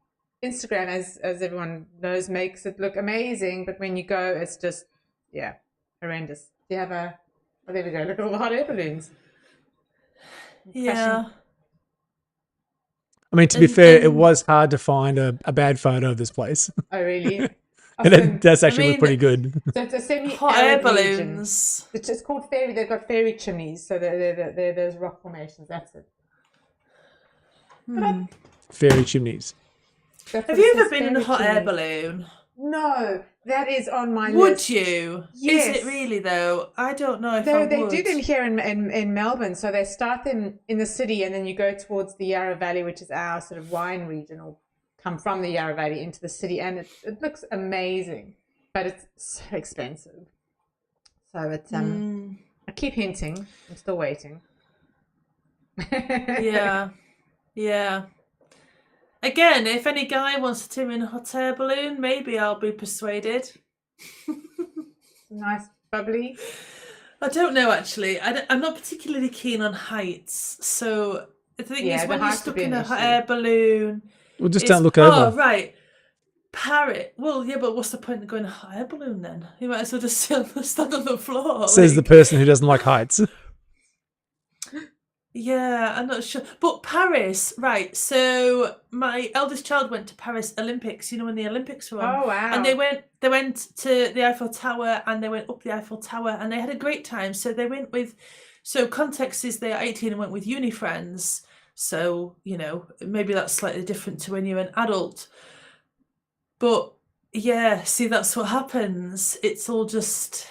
[SPEAKER 2] Instagram, as everyone knows, makes it look amazing, but when you go, it's just horrendous. Do you have a? Oh, there we go. Look at all the hot air balloons.
[SPEAKER 1] Yeah.
[SPEAKER 3] I mean, to be fair, it was hard to find a bad photo of this place.
[SPEAKER 2] Oh, really?
[SPEAKER 3] And that's actually look pretty good.
[SPEAKER 2] So it's a
[SPEAKER 1] hot air balloons.
[SPEAKER 2] It's just called fairy. They've got fairy chimneys, so they're those rock formations. That's it.
[SPEAKER 3] Fairy chimneys.
[SPEAKER 1] Have you ever been in a hot air balloon?
[SPEAKER 2] No, that is on my
[SPEAKER 1] Would
[SPEAKER 2] list.
[SPEAKER 1] you?
[SPEAKER 2] Yes.
[SPEAKER 1] Is it really though? I don't know if I would.
[SPEAKER 2] They do them here in Melbourne. So they start them in the city, and then you go towards the Yarra Valley, which is our sort of wine region, or come from the Yarra Valley into the city, and it looks amazing, but it's so expensive. So it's I keep hinting. I'm still waiting.
[SPEAKER 1] Yeah. Again, if any guy wants to take me in a hot air balloon, maybe I'll be persuaded.
[SPEAKER 2] Nice, bubbly.
[SPEAKER 1] I don't know, actually. I'm not particularly keen on heights. So the thing is, when you're stuck in a hot air balloon...
[SPEAKER 3] Well, just don't look over.
[SPEAKER 1] Oh, right. Parrot. Well, yeah, but what's the point of going in a hot air balloon then? You might as well just stand on the floor.
[SPEAKER 3] Says the person who doesn't like heights.
[SPEAKER 1] Yeah, I'm not sure. But Paris, right. So my eldest child went to Paris Olympics, when the Olympics were on.
[SPEAKER 2] Oh, wow.
[SPEAKER 1] And they went to the Eiffel Tower, and they went up the Eiffel Tower, and they had a great time. So they went so context is they are 18 and went with uni friends. So, maybe that's slightly different to when you're an adult. But yeah, see, that's what happens. It's all just...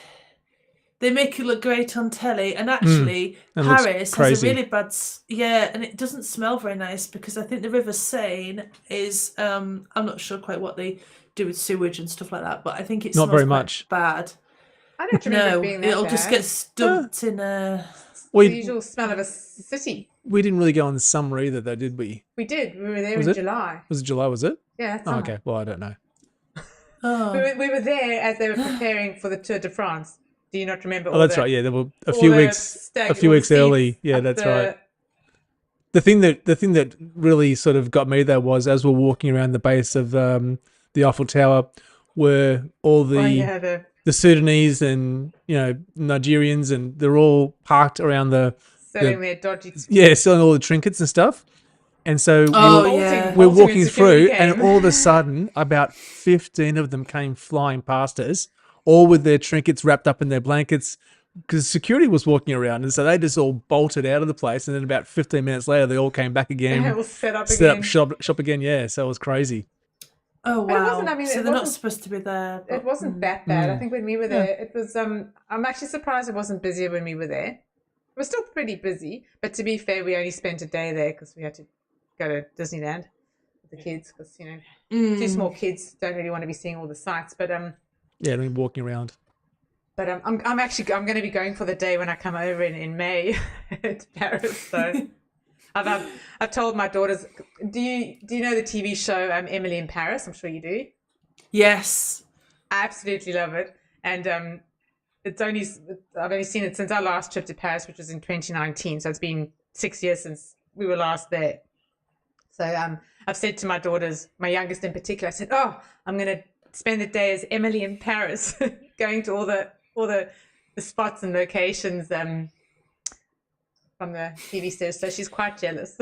[SPEAKER 1] They make you look great on telly, and actually Paris has a really bad... Yeah, and it doesn't smell very nice, because I think the River Seine is... I'm not sure quite what they do with sewage and stuff like that, but I think it smells
[SPEAKER 3] not very much
[SPEAKER 1] bad.
[SPEAKER 2] I don't remember it being that
[SPEAKER 1] it'll
[SPEAKER 2] bad.
[SPEAKER 1] just get dumped in a...
[SPEAKER 2] The usual smell of a city.
[SPEAKER 3] We didn't really go in the summer either, though, did we?
[SPEAKER 2] We did. We were there in July.
[SPEAKER 3] Was it July, was it?
[SPEAKER 2] Yeah, that's
[SPEAKER 3] okay. Well, I don't know.
[SPEAKER 1] Oh.
[SPEAKER 2] We were there as they were preparing for the Tour de France. Do you not remember?
[SPEAKER 3] Oh, that's right. Yeah, there were a few weeks early. Yeah, that's right. The thing that really sort of got me there was, as we're walking around the base of the Eiffel Tower, were all the Sudanese and Nigerians, and they're all parked around
[SPEAKER 2] selling their dodgy.
[SPEAKER 3] Yeah, selling all the trinkets and stuff. And so we're walking through, and all of a sudden, about 15 of them came flying past us, all with their trinkets wrapped up in their blankets, because security was walking around, and so they just all bolted out of the place. And then about 15 minutes later, they all came back again,
[SPEAKER 2] set up
[SPEAKER 3] shop again. Yeah, so it was crazy.
[SPEAKER 1] Oh wow! So they're not supposed to be there.
[SPEAKER 2] It wasn't that bad. I think when we were there, it was. I'm actually surprised it wasn't busier when we were there. It was still pretty busy, but to be fair, we only spent a day there because we had to go to Disneyland with the kids, because two small kids don't really want to be seeing all the sights. But
[SPEAKER 3] yeah, I mean, walking around.
[SPEAKER 2] But I'm going to be going for the day when I come over in May to Paris. So I've told my daughters. Do you know the TV show Emily in Paris? I'm sure you do.
[SPEAKER 1] Yes,
[SPEAKER 2] I absolutely love it, and I've only seen it since our last trip to Paris, which was in 2019. So it's been 6 years since we were last there. So I've said to my daughters, my youngest in particular, I said, "Oh, I'm going to spend the day as Emily in Paris, going to all the spots and locations from the TV series." So she's quite jealous.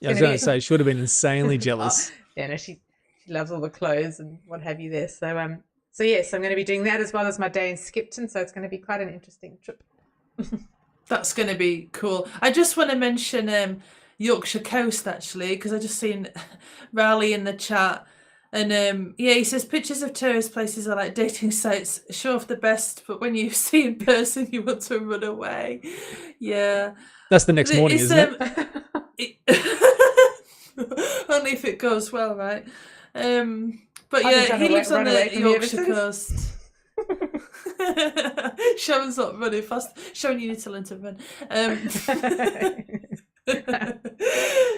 [SPEAKER 3] Yeah, I was going to say, she would have been insanely jealous.
[SPEAKER 2] Yeah, no, she loves all the clothes and what have you there. So yes, I'm going to be doing that as well as my day in Skipton. So it's going to be quite an interesting trip.
[SPEAKER 1] That's going to be cool. I just want to mention Yorkshire Coast, actually, because I just seen Raleigh in the chat. And he says pictures of tourist places are like dating sites, show off the best, but when you see in person, you want to run away. Yeah.
[SPEAKER 3] That's the next morning, isn't it?
[SPEAKER 1] Only if it goes well, right? But yeah, he lives on the Yorkshire coast. Sharon's not running fast. Sharon, you need to learn to run.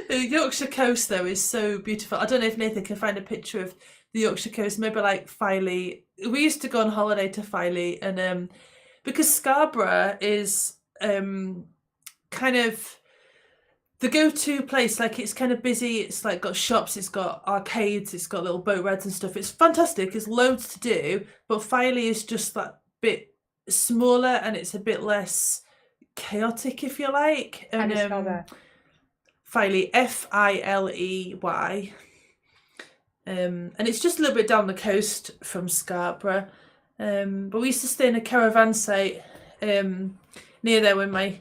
[SPEAKER 1] The Yorkshire coast, though, is so beautiful. I don't know if Nathan can find a picture of the Yorkshire coast, maybe like Filey. We used to go on holiday to Filey, and because Scarborough is kind of the go-to place, like it's kind of busy, it's like got shops, it's got arcades, it's got little boat rides and stuff. It's fantastic, there's loads to do, but Filey is just that bit smaller and it's a bit less chaotic, if you like. And
[SPEAKER 2] how do you spell that?
[SPEAKER 1] Filey, Filey. And it's just a little bit down the coast from Scarborough. But we used to stay in a caravan site near there when my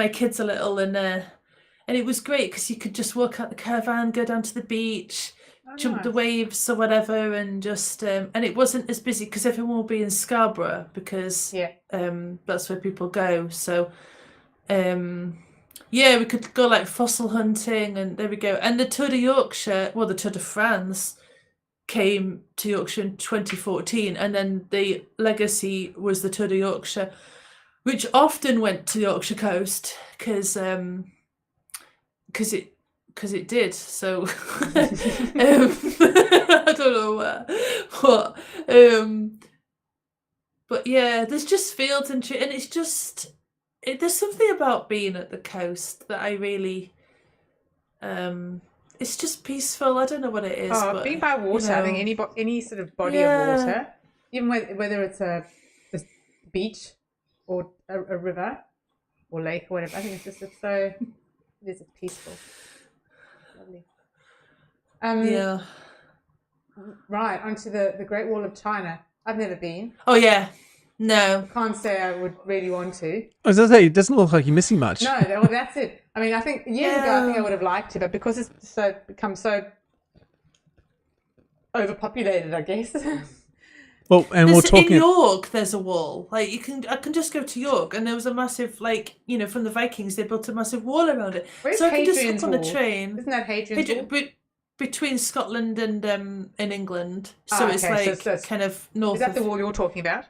[SPEAKER 1] kids are little, and it was great because you could just walk out the caravan, go down to the beach, jump the waves or whatever, and just and it wasn't as busy because everyone will be in Scarborough because that's where people go. So we could go like fossil hunting, and there we go. And the Tour de Yorkshire, well, the Tour de France came to Yorkshire in 2014, and then the legacy was the Tour de Yorkshire, which often went to the Yorkshire coast because it did. So I don't know what, but yeah, there's just fields and trees, and it's just there's something about being at the coast that I really it's just peaceful. I don't know what it is. But
[SPEAKER 2] being by water, I think any sort of body of water, even whether it's a beach or a river or lake or whatever, I think it's peaceful. Lovely. Right, onto the Great Wall of China. I've never been.
[SPEAKER 1] Oh yeah. No.
[SPEAKER 2] Can't say I would really want to.
[SPEAKER 3] I was going to say, it doesn't look like you're missing much.
[SPEAKER 2] No, well, that's it. I mean, I think years ago, I think I would have liked to, but because it's become so overpopulated, I guess.
[SPEAKER 3] Well, and we're talking
[SPEAKER 1] in York. There's a wall. Like I can just go to York, and there was a massive, from the Vikings, they built a massive wall around it.
[SPEAKER 2] Where's
[SPEAKER 1] so I can just
[SPEAKER 2] Hadrian's
[SPEAKER 1] hop on
[SPEAKER 2] Wall?
[SPEAKER 1] a train.
[SPEAKER 2] Isn't that Hadrian's Wall?
[SPEAKER 1] Between Scotland and in England. So it's kind of north.
[SPEAKER 2] Is that the wall you're talking about?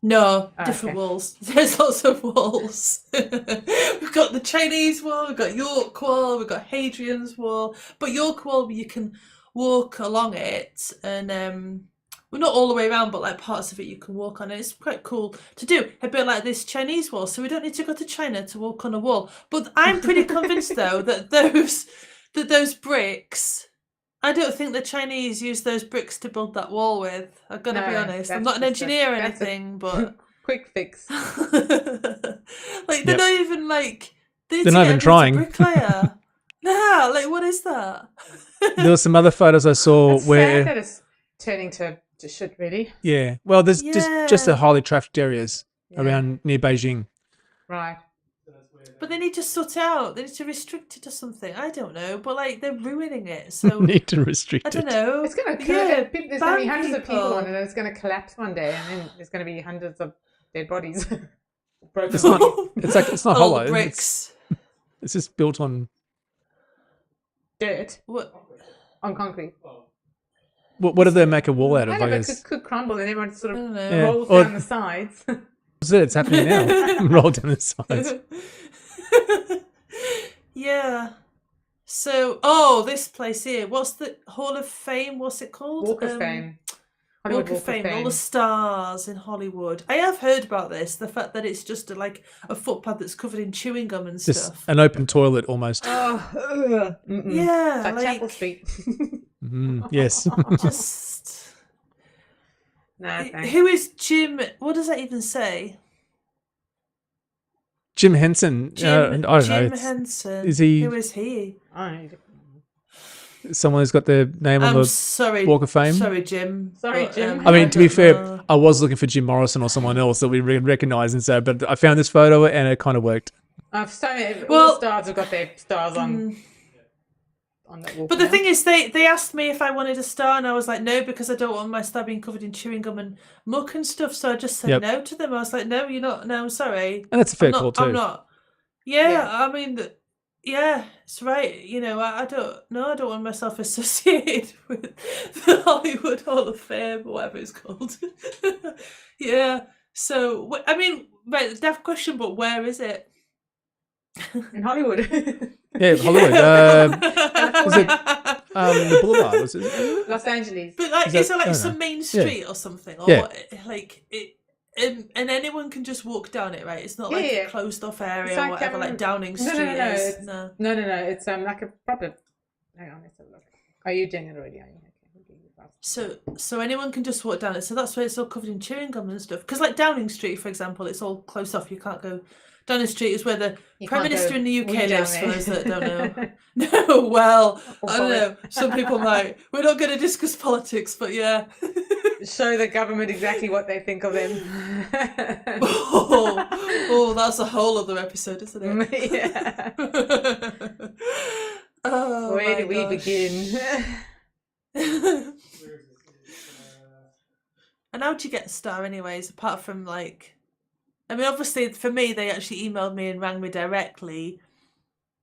[SPEAKER 1] No, different walls. There's lots of walls. We've got the Chinese wall, we've got York Wall, we've got Hadrian's Wall. But York Wall, you can walk along it, and well, not all the way around, but like parts of it you can walk on. It's quite cool to do. A bit like this Chinese wall, so we don't need to go to China to walk on a wall. But I'm pretty convinced though that those bricks, I don't think the Chinese used those bricks to build that wall with. I've got to be honest. I'm not an engineer or anything, but
[SPEAKER 2] quick fix.
[SPEAKER 1] Like they're not even like
[SPEAKER 3] they're not even trying.
[SPEAKER 1] Bricklayer. Nah, like what is that?
[SPEAKER 3] There were some other photos I saw
[SPEAKER 2] That's
[SPEAKER 3] where
[SPEAKER 2] sad that it's turning to shit, really.
[SPEAKER 3] Yeah. Well, there's just the highly trafficked areas around near Beijing.
[SPEAKER 2] Right.
[SPEAKER 1] But they need to sort it out. They need to restrict it or something. I don't know. But like they're ruining it. So
[SPEAKER 3] need to restrict it.
[SPEAKER 1] I don't know.
[SPEAKER 2] It's going to there's going to be hundreds of people on it, and it's going to collapse one day, and then there's going to be hundreds of dead bodies. Broken.
[SPEAKER 3] It's not hollow.
[SPEAKER 1] Bricks.
[SPEAKER 3] It's just built on
[SPEAKER 2] dirt.
[SPEAKER 1] What?
[SPEAKER 2] On concrete.
[SPEAKER 3] What do they make a wall out of?
[SPEAKER 2] I know, but it could crumble, and everyone sort of rolls down the sides.
[SPEAKER 3] It's happening now. Roll down the sides.
[SPEAKER 1] Yeah. So, this place here. What's the Hall of Fame? What's it called?
[SPEAKER 2] Walk of Fame.
[SPEAKER 1] Walk of Fame, all the stars in Hollywood. I have heard about this, the fact that it's just like a footpath that's covered in chewing gum and
[SPEAKER 3] just
[SPEAKER 1] stuff.
[SPEAKER 3] an open toilet almost.
[SPEAKER 1] Yeah,
[SPEAKER 2] like Chapel Street.
[SPEAKER 3] Yes.
[SPEAKER 1] Just
[SPEAKER 2] no, thanks.
[SPEAKER 1] who is Jim? What does that even say?
[SPEAKER 3] Jim Henson. I don't know.
[SPEAKER 1] Jim Henson.
[SPEAKER 3] Is he?
[SPEAKER 1] Who is he?
[SPEAKER 3] Someone who's got their name on the Walk of Fame.
[SPEAKER 1] Sorry, Jim.
[SPEAKER 2] Jim.
[SPEAKER 3] I mean, to be fair, I was looking for Jim Morrison or someone else that we recognise and so, but I found this photo and it kind of worked.
[SPEAKER 2] All the stars have got their stars on that walk.
[SPEAKER 1] But the thing is, they asked me if I wanted a star, and I was like, no, because I don't want my star being covered in chewing gum and muck and stuff. So I just said no to them. I was like, no, you're not. No, I'm sorry.
[SPEAKER 3] And that's a fair call too.
[SPEAKER 1] I'm not. Yeah, I mean. Yeah, it's right. You know, I don't want myself associated with the Hollywood Hall of Fame or whatever it's called. Yeah. So, I mean, right, daft question, but where is it?
[SPEAKER 2] In Hollywood.
[SPEAKER 3] Yeah, Hollywood. Is it the Boulevard? Was it?
[SPEAKER 2] Los Angeles.
[SPEAKER 1] But like, is it like some main street or something? Or like it? And anyone can just walk down it, right? It's not like a closed off area or whatever, like Downing Street is.
[SPEAKER 2] No. It's like a proper. Hang on, let's have a look. Are you doing it already? Are you? Okay.
[SPEAKER 1] So anyone can just walk down it. So that's why it's all covered in chewing gum and stuff. Because like Downing Street, for example, it's all closed off. You can't go. Downing Street is where the Prime Minister in the UK lives, for those that don't know. No, well, I don't know. Some people might. We're not going to discuss politics, but yeah.
[SPEAKER 2] Show the government exactly what they think of them.
[SPEAKER 1] Oh, that's a whole other episode, isn't it?
[SPEAKER 2] Yeah.
[SPEAKER 1] Where
[SPEAKER 2] do we begin?
[SPEAKER 1] And how'd you get a star anyways, apart from like... I mean, obviously, for me, they actually emailed me and rang me directly.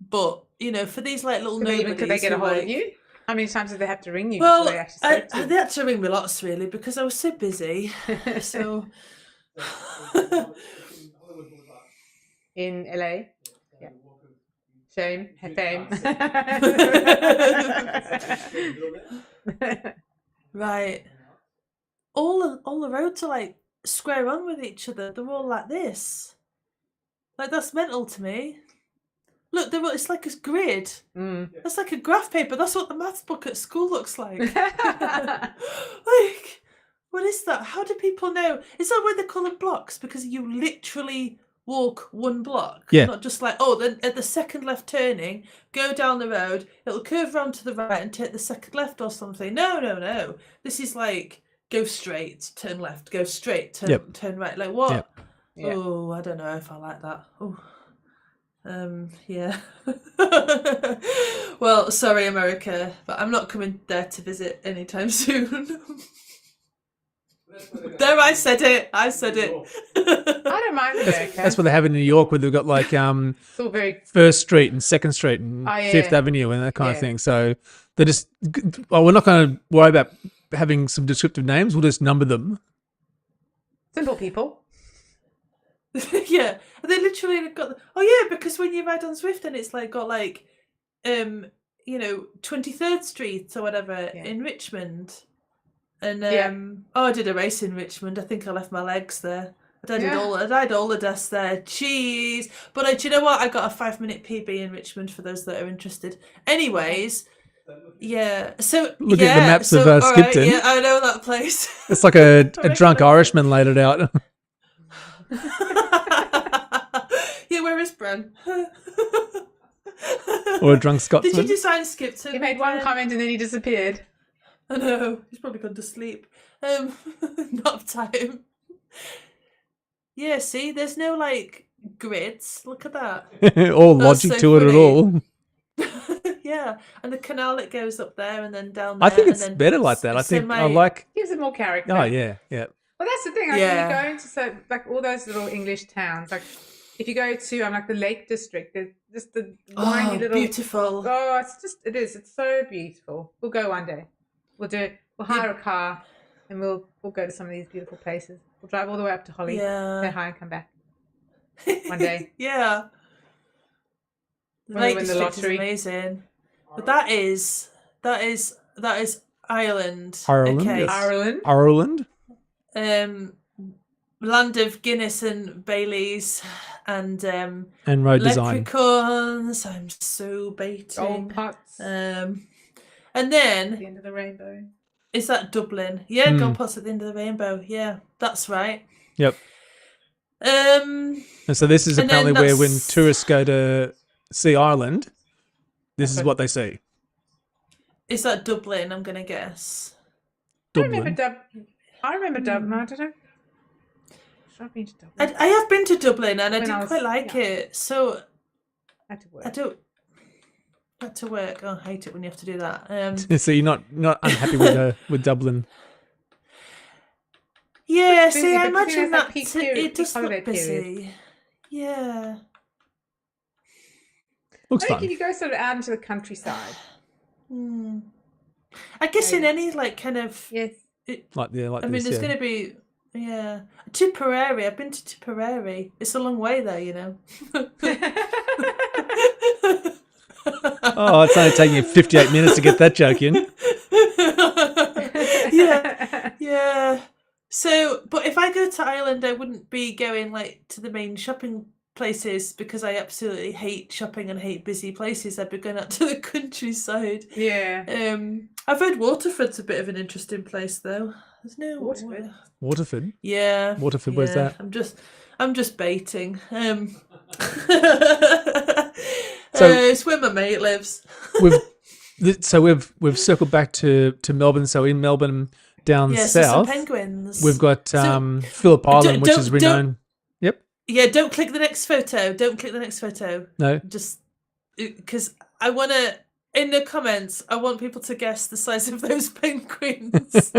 [SPEAKER 1] But, you know, for these like little nobodies...
[SPEAKER 2] Could they get a hold of you? How many times did they have to ring you?
[SPEAKER 1] Well,
[SPEAKER 2] they
[SPEAKER 1] had to ring me lots, really, because I was so busy. So...
[SPEAKER 2] In LA? Yeah. Shame. Fame.
[SPEAKER 1] Right. All the roads are like square on with each other. They're all like this. Like, that's mental to me. Look, it's like a grid. That's like a graph paper. That's what the maths book at school looks like. Like, what is that? How do people know? Is that why they call them blocks? Because you literally walk one block.
[SPEAKER 3] Yeah.
[SPEAKER 1] Not just like, then at the second left turning, go down the road, it'll curve round to the right and take the second left or something. No. This is like, go straight, turn left, go straight, turn right. Like what?
[SPEAKER 3] Yep.
[SPEAKER 2] Yeah.
[SPEAKER 1] Oh, I don't know if I like that. Oh. Yeah. Well, sorry, America, but I'm not coming there to visit anytime soon. There, I said it. I
[SPEAKER 2] don't mind America.
[SPEAKER 3] That's what they have in New York, where they've got like First Street and Second Street and Fifth Avenue and that kind of thing. So they're just, we're not going to worry about having some descriptive names. We'll just number them.
[SPEAKER 2] Simple people.
[SPEAKER 1] Yeah, they literally got. Because when you ride on Zwift and it's like got like, 23rd Street or whatever in Richmond, and I did a race in Richmond. I think I left my legs there. I did all the deaths there. Jeez, but do you know what? I got a 5-minute PB in Richmond for those that are interested. Anyways. Yeah. So
[SPEAKER 3] looking at the maps of Skipton.
[SPEAKER 1] Right, yeah, I know that place.
[SPEAKER 3] It's like a drunk Irishman laid it out.
[SPEAKER 1] Yeah, where is Bren?
[SPEAKER 3] Or a drunk Scotsman.
[SPEAKER 1] Did you design Skipton?
[SPEAKER 2] He made one comment and then he disappeared.
[SPEAKER 1] I know. He's probably gone to sleep. Not time. Yeah, see, there's no like grids. Look at that.
[SPEAKER 3] Or logic to it at all.
[SPEAKER 1] Yeah, and the canal that goes up there and then down there.
[SPEAKER 3] I think it's better like that. I think I like.
[SPEAKER 2] Gives it more character.
[SPEAKER 3] Oh yeah.
[SPEAKER 2] Well, that's the thing. Like, when you go into like all those little English towns, like if you go to like the Lake District, there's just the windy little
[SPEAKER 1] beautiful.
[SPEAKER 2] Oh, it's so beautiful. We'll go one day. We'll do it. We'll hire a car and we'll go to some of these beautiful places. We'll drive all the way up to Holly, say hi and come back one day.
[SPEAKER 1] Yeah. The Lake District is amazing. But that is Ireland.
[SPEAKER 3] Ireland,
[SPEAKER 1] Okay.
[SPEAKER 3] yes. Ireland.
[SPEAKER 1] Land of Guinness and Baileys and
[SPEAKER 3] road design.
[SPEAKER 1] Leprechauns. I'm so baiting.
[SPEAKER 2] Gold pots.
[SPEAKER 1] And then
[SPEAKER 2] At the end of the rainbow.
[SPEAKER 1] Is that Dublin? Yeah, gold pots at the end of the rainbow. Yeah, that's right.
[SPEAKER 3] Yep. And so this is apparently where when tourists go to see Ireland, this is what they see.
[SPEAKER 1] Is that Dublin? I'm gonna guess.
[SPEAKER 3] Dublin.
[SPEAKER 2] I remember Dublin. I don't know. I've been to Dublin.
[SPEAKER 1] I have been to Dublin and I didn't quite like it. So
[SPEAKER 2] had to work.
[SPEAKER 1] I don't. Had to work. Oh, I hate it when you have to do that.
[SPEAKER 3] So you're not unhappy with Dublin.
[SPEAKER 1] Yeah,
[SPEAKER 2] busy,
[SPEAKER 1] see, I
[SPEAKER 2] but
[SPEAKER 1] imagine
[SPEAKER 2] that
[SPEAKER 1] that it does look busy. Yeah.
[SPEAKER 3] Looks fun.
[SPEAKER 2] Can you go sort of out into the countryside?
[SPEAKER 1] I guess in any like kind of
[SPEAKER 2] yes,
[SPEAKER 3] like
[SPEAKER 1] I mean, there's going to be Tipperary. I've been to Tipperary. It's a long way there, you know.
[SPEAKER 3] Oh, it's only taking you 58 minutes to get that joke in.
[SPEAKER 1] Yeah. So, but if I go to Ireland, I wouldn't be going like to the main shopping places because I absolutely hate shopping and hate busy places. I'd be going out to the countryside.
[SPEAKER 2] Yeah.
[SPEAKER 1] I've heard Waterford's a bit of an interesting place, though. There's no
[SPEAKER 2] Waterford.
[SPEAKER 3] Waterford.
[SPEAKER 1] Yeah.
[SPEAKER 3] Waterford. Where's that?
[SPEAKER 1] I'm just baiting.
[SPEAKER 3] So
[SPEAKER 1] it's where my mate lives.
[SPEAKER 3] we've circled back to Melbourne. So in Melbourne, down south,
[SPEAKER 1] some penguins.
[SPEAKER 3] we've got Phillip Island, which is renowned. Yep.
[SPEAKER 1] Yeah, don't click the next photo. Don't click the next photo.
[SPEAKER 3] No.
[SPEAKER 1] Just because I want to. In the comments, I want people to guess the size of those penguins.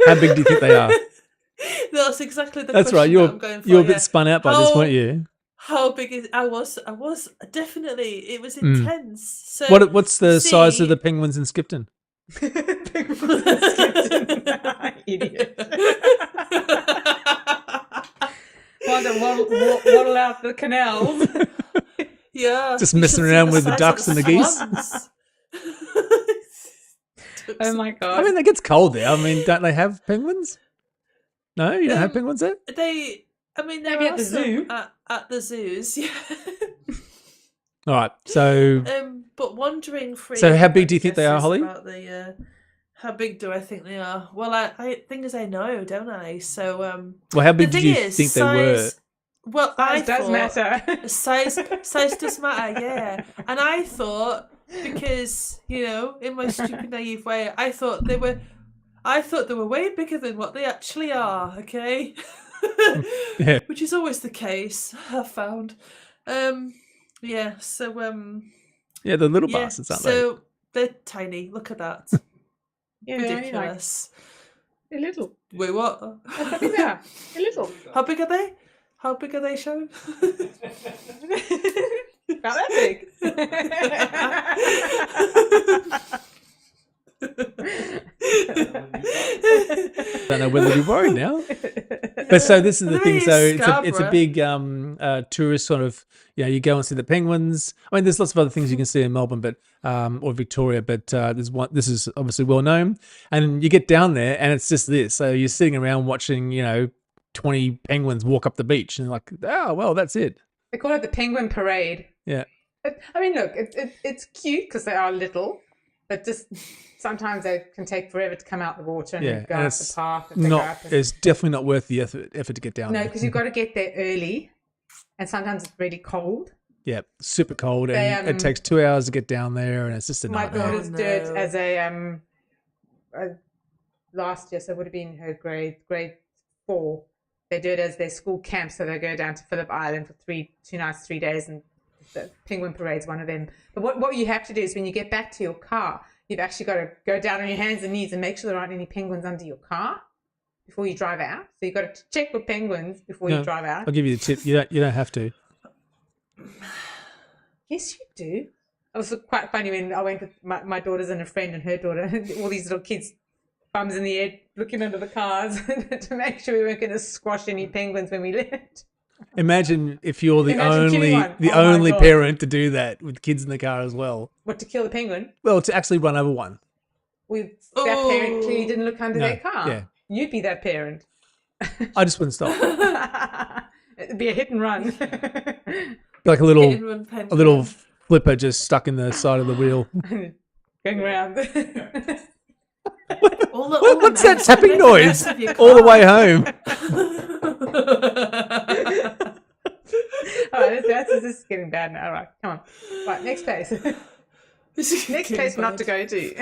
[SPEAKER 3] How big do you think they are?
[SPEAKER 1] That's exactly the
[SPEAKER 3] That's
[SPEAKER 1] question
[SPEAKER 3] right.
[SPEAKER 1] that I'm going for.
[SPEAKER 3] You're a bit spun out by this, weren't you?
[SPEAKER 1] How big is I was definitely, it was intense. So
[SPEAKER 3] what's the size of the penguins in Skipton?
[SPEAKER 2] Penguins in Skipton. Idiot. One that waddle out the canals.
[SPEAKER 1] Yeah.
[SPEAKER 3] Just messing around with the ducks and the geese.
[SPEAKER 2] Oh my god.
[SPEAKER 3] I mean, it gets cold there. I mean, don't they have penguins? No, you don't have penguins there?
[SPEAKER 1] They're
[SPEAKER 2] maybe at the zoo.
[SPEAKER 1] At the zoos, yeah.
[SPEAKER 3] All right, so
[SPEAKER 1] but wandering free.
[SPEAKER 3] So how big do you think they are, Holly?
[SPEAKER 1] How big do I think they are? Well, I think as I know, don't I? So
[SPEAKER 3] well, how big do you think they were?
[SPEAKER 1] Well,
[SPEAKER 2] size does matter.
[SPEAKER 1] Size does matter, yeah. And I thought, because in my stupid naive way, I thought they were way bigger than what they actually are. Okay.
[SPEAKER 3] Yeah.
[SPEAKER 1] Which is always the case, I've found. Yeah, so
[SPEAKER 3] yeah, the little bastards, aren't
[SPEAKER 1] so they're tiny. Look at that.
[SPEAKER 2] Yeah,
[SPEAKER 1] ridiculous.
[SPEAKER 2] Like, a little.
[SPEAKER 1] Wait, what?
[SPEAKER 2] Yeah, a little.
[SPEAKER 1] How big are they? How big are they, Sharon?
[SPEAKER 2] Not that big.
[SPEAKER 3] I don't know whether to be worried now. But so this is the thing. So it's a big tourist sort of, you go and see the penguins. I mean, there's lots of other things you can see in Melbourne, but or Victoria, but there's one. This is obviously well known, and you get down there and it's just this. So you're sitting around watching, 20 penguins walk up the beach, and like, oh well, that's it.
[SPEAKER 2] They call it the Penguin Parade.
[SPEAKER 3] Yeah.
[SPEAKER 2] I mean, look, it's cute because they are little, but just sometimes they can take forever to come out the water and go up the path.
[SPEAKER 3] It's definitely not worth the effort to get down there.
[SPEAKER 2] No, because you've got to get there early, and sometimes it's really cold.
[SPEAKER 3] Yeah, super cold, and it takes 2 hours to get down there, and it's just a nightmare.
[SPEAKER 2] My daughters do it as a last year, so it would have been her grade 4. They do it as their school camp, so they go down to Phillip Island for 2 nights, 3 days, and the Penguin Parade's one of them. But what you have to do is when you get back to your car, you've actually got to go down on your hands and knees and make sure there aren't any penguins under your car before you drive out. So you've got to check for penguins before you drive out.
[SPEAKER 3] I'll give you the tip. You don't have to.
[SPEAKER 2] Yes, you do. It was quite funny when I went with my daughters and a friend and her daughter, all these little kids, bums in the air, looking under the cars to make sure we weren't going to squash any penguins when we left.
[SPEAKER 3] Imagine if you're the only parent to do that with kids in the car as well.
[SPEAKER 2] What, to kill the penguin?
[SPEAKER 3] Well, to actually run over one.
[SPEAKER 2] with that parent clearly didn't look under their car.
[SPEAKER 3] Yeah.
[SPEAKER 2] You'd be that parent.
[SPEAKER 3] I just wouldn't stop.
[SPEAKER 2] It'd be a hit and run.
[SPEAKER 3] Like a little flipper just stuck in the side of the wheel.
[SPEAKER 2] Going around.
[SPEAKER 3] What's that tapping noise all the way home?
[SPEAKER 2] All right, this is getting bad now. All right, come on. Right, next place. Next place not to go to.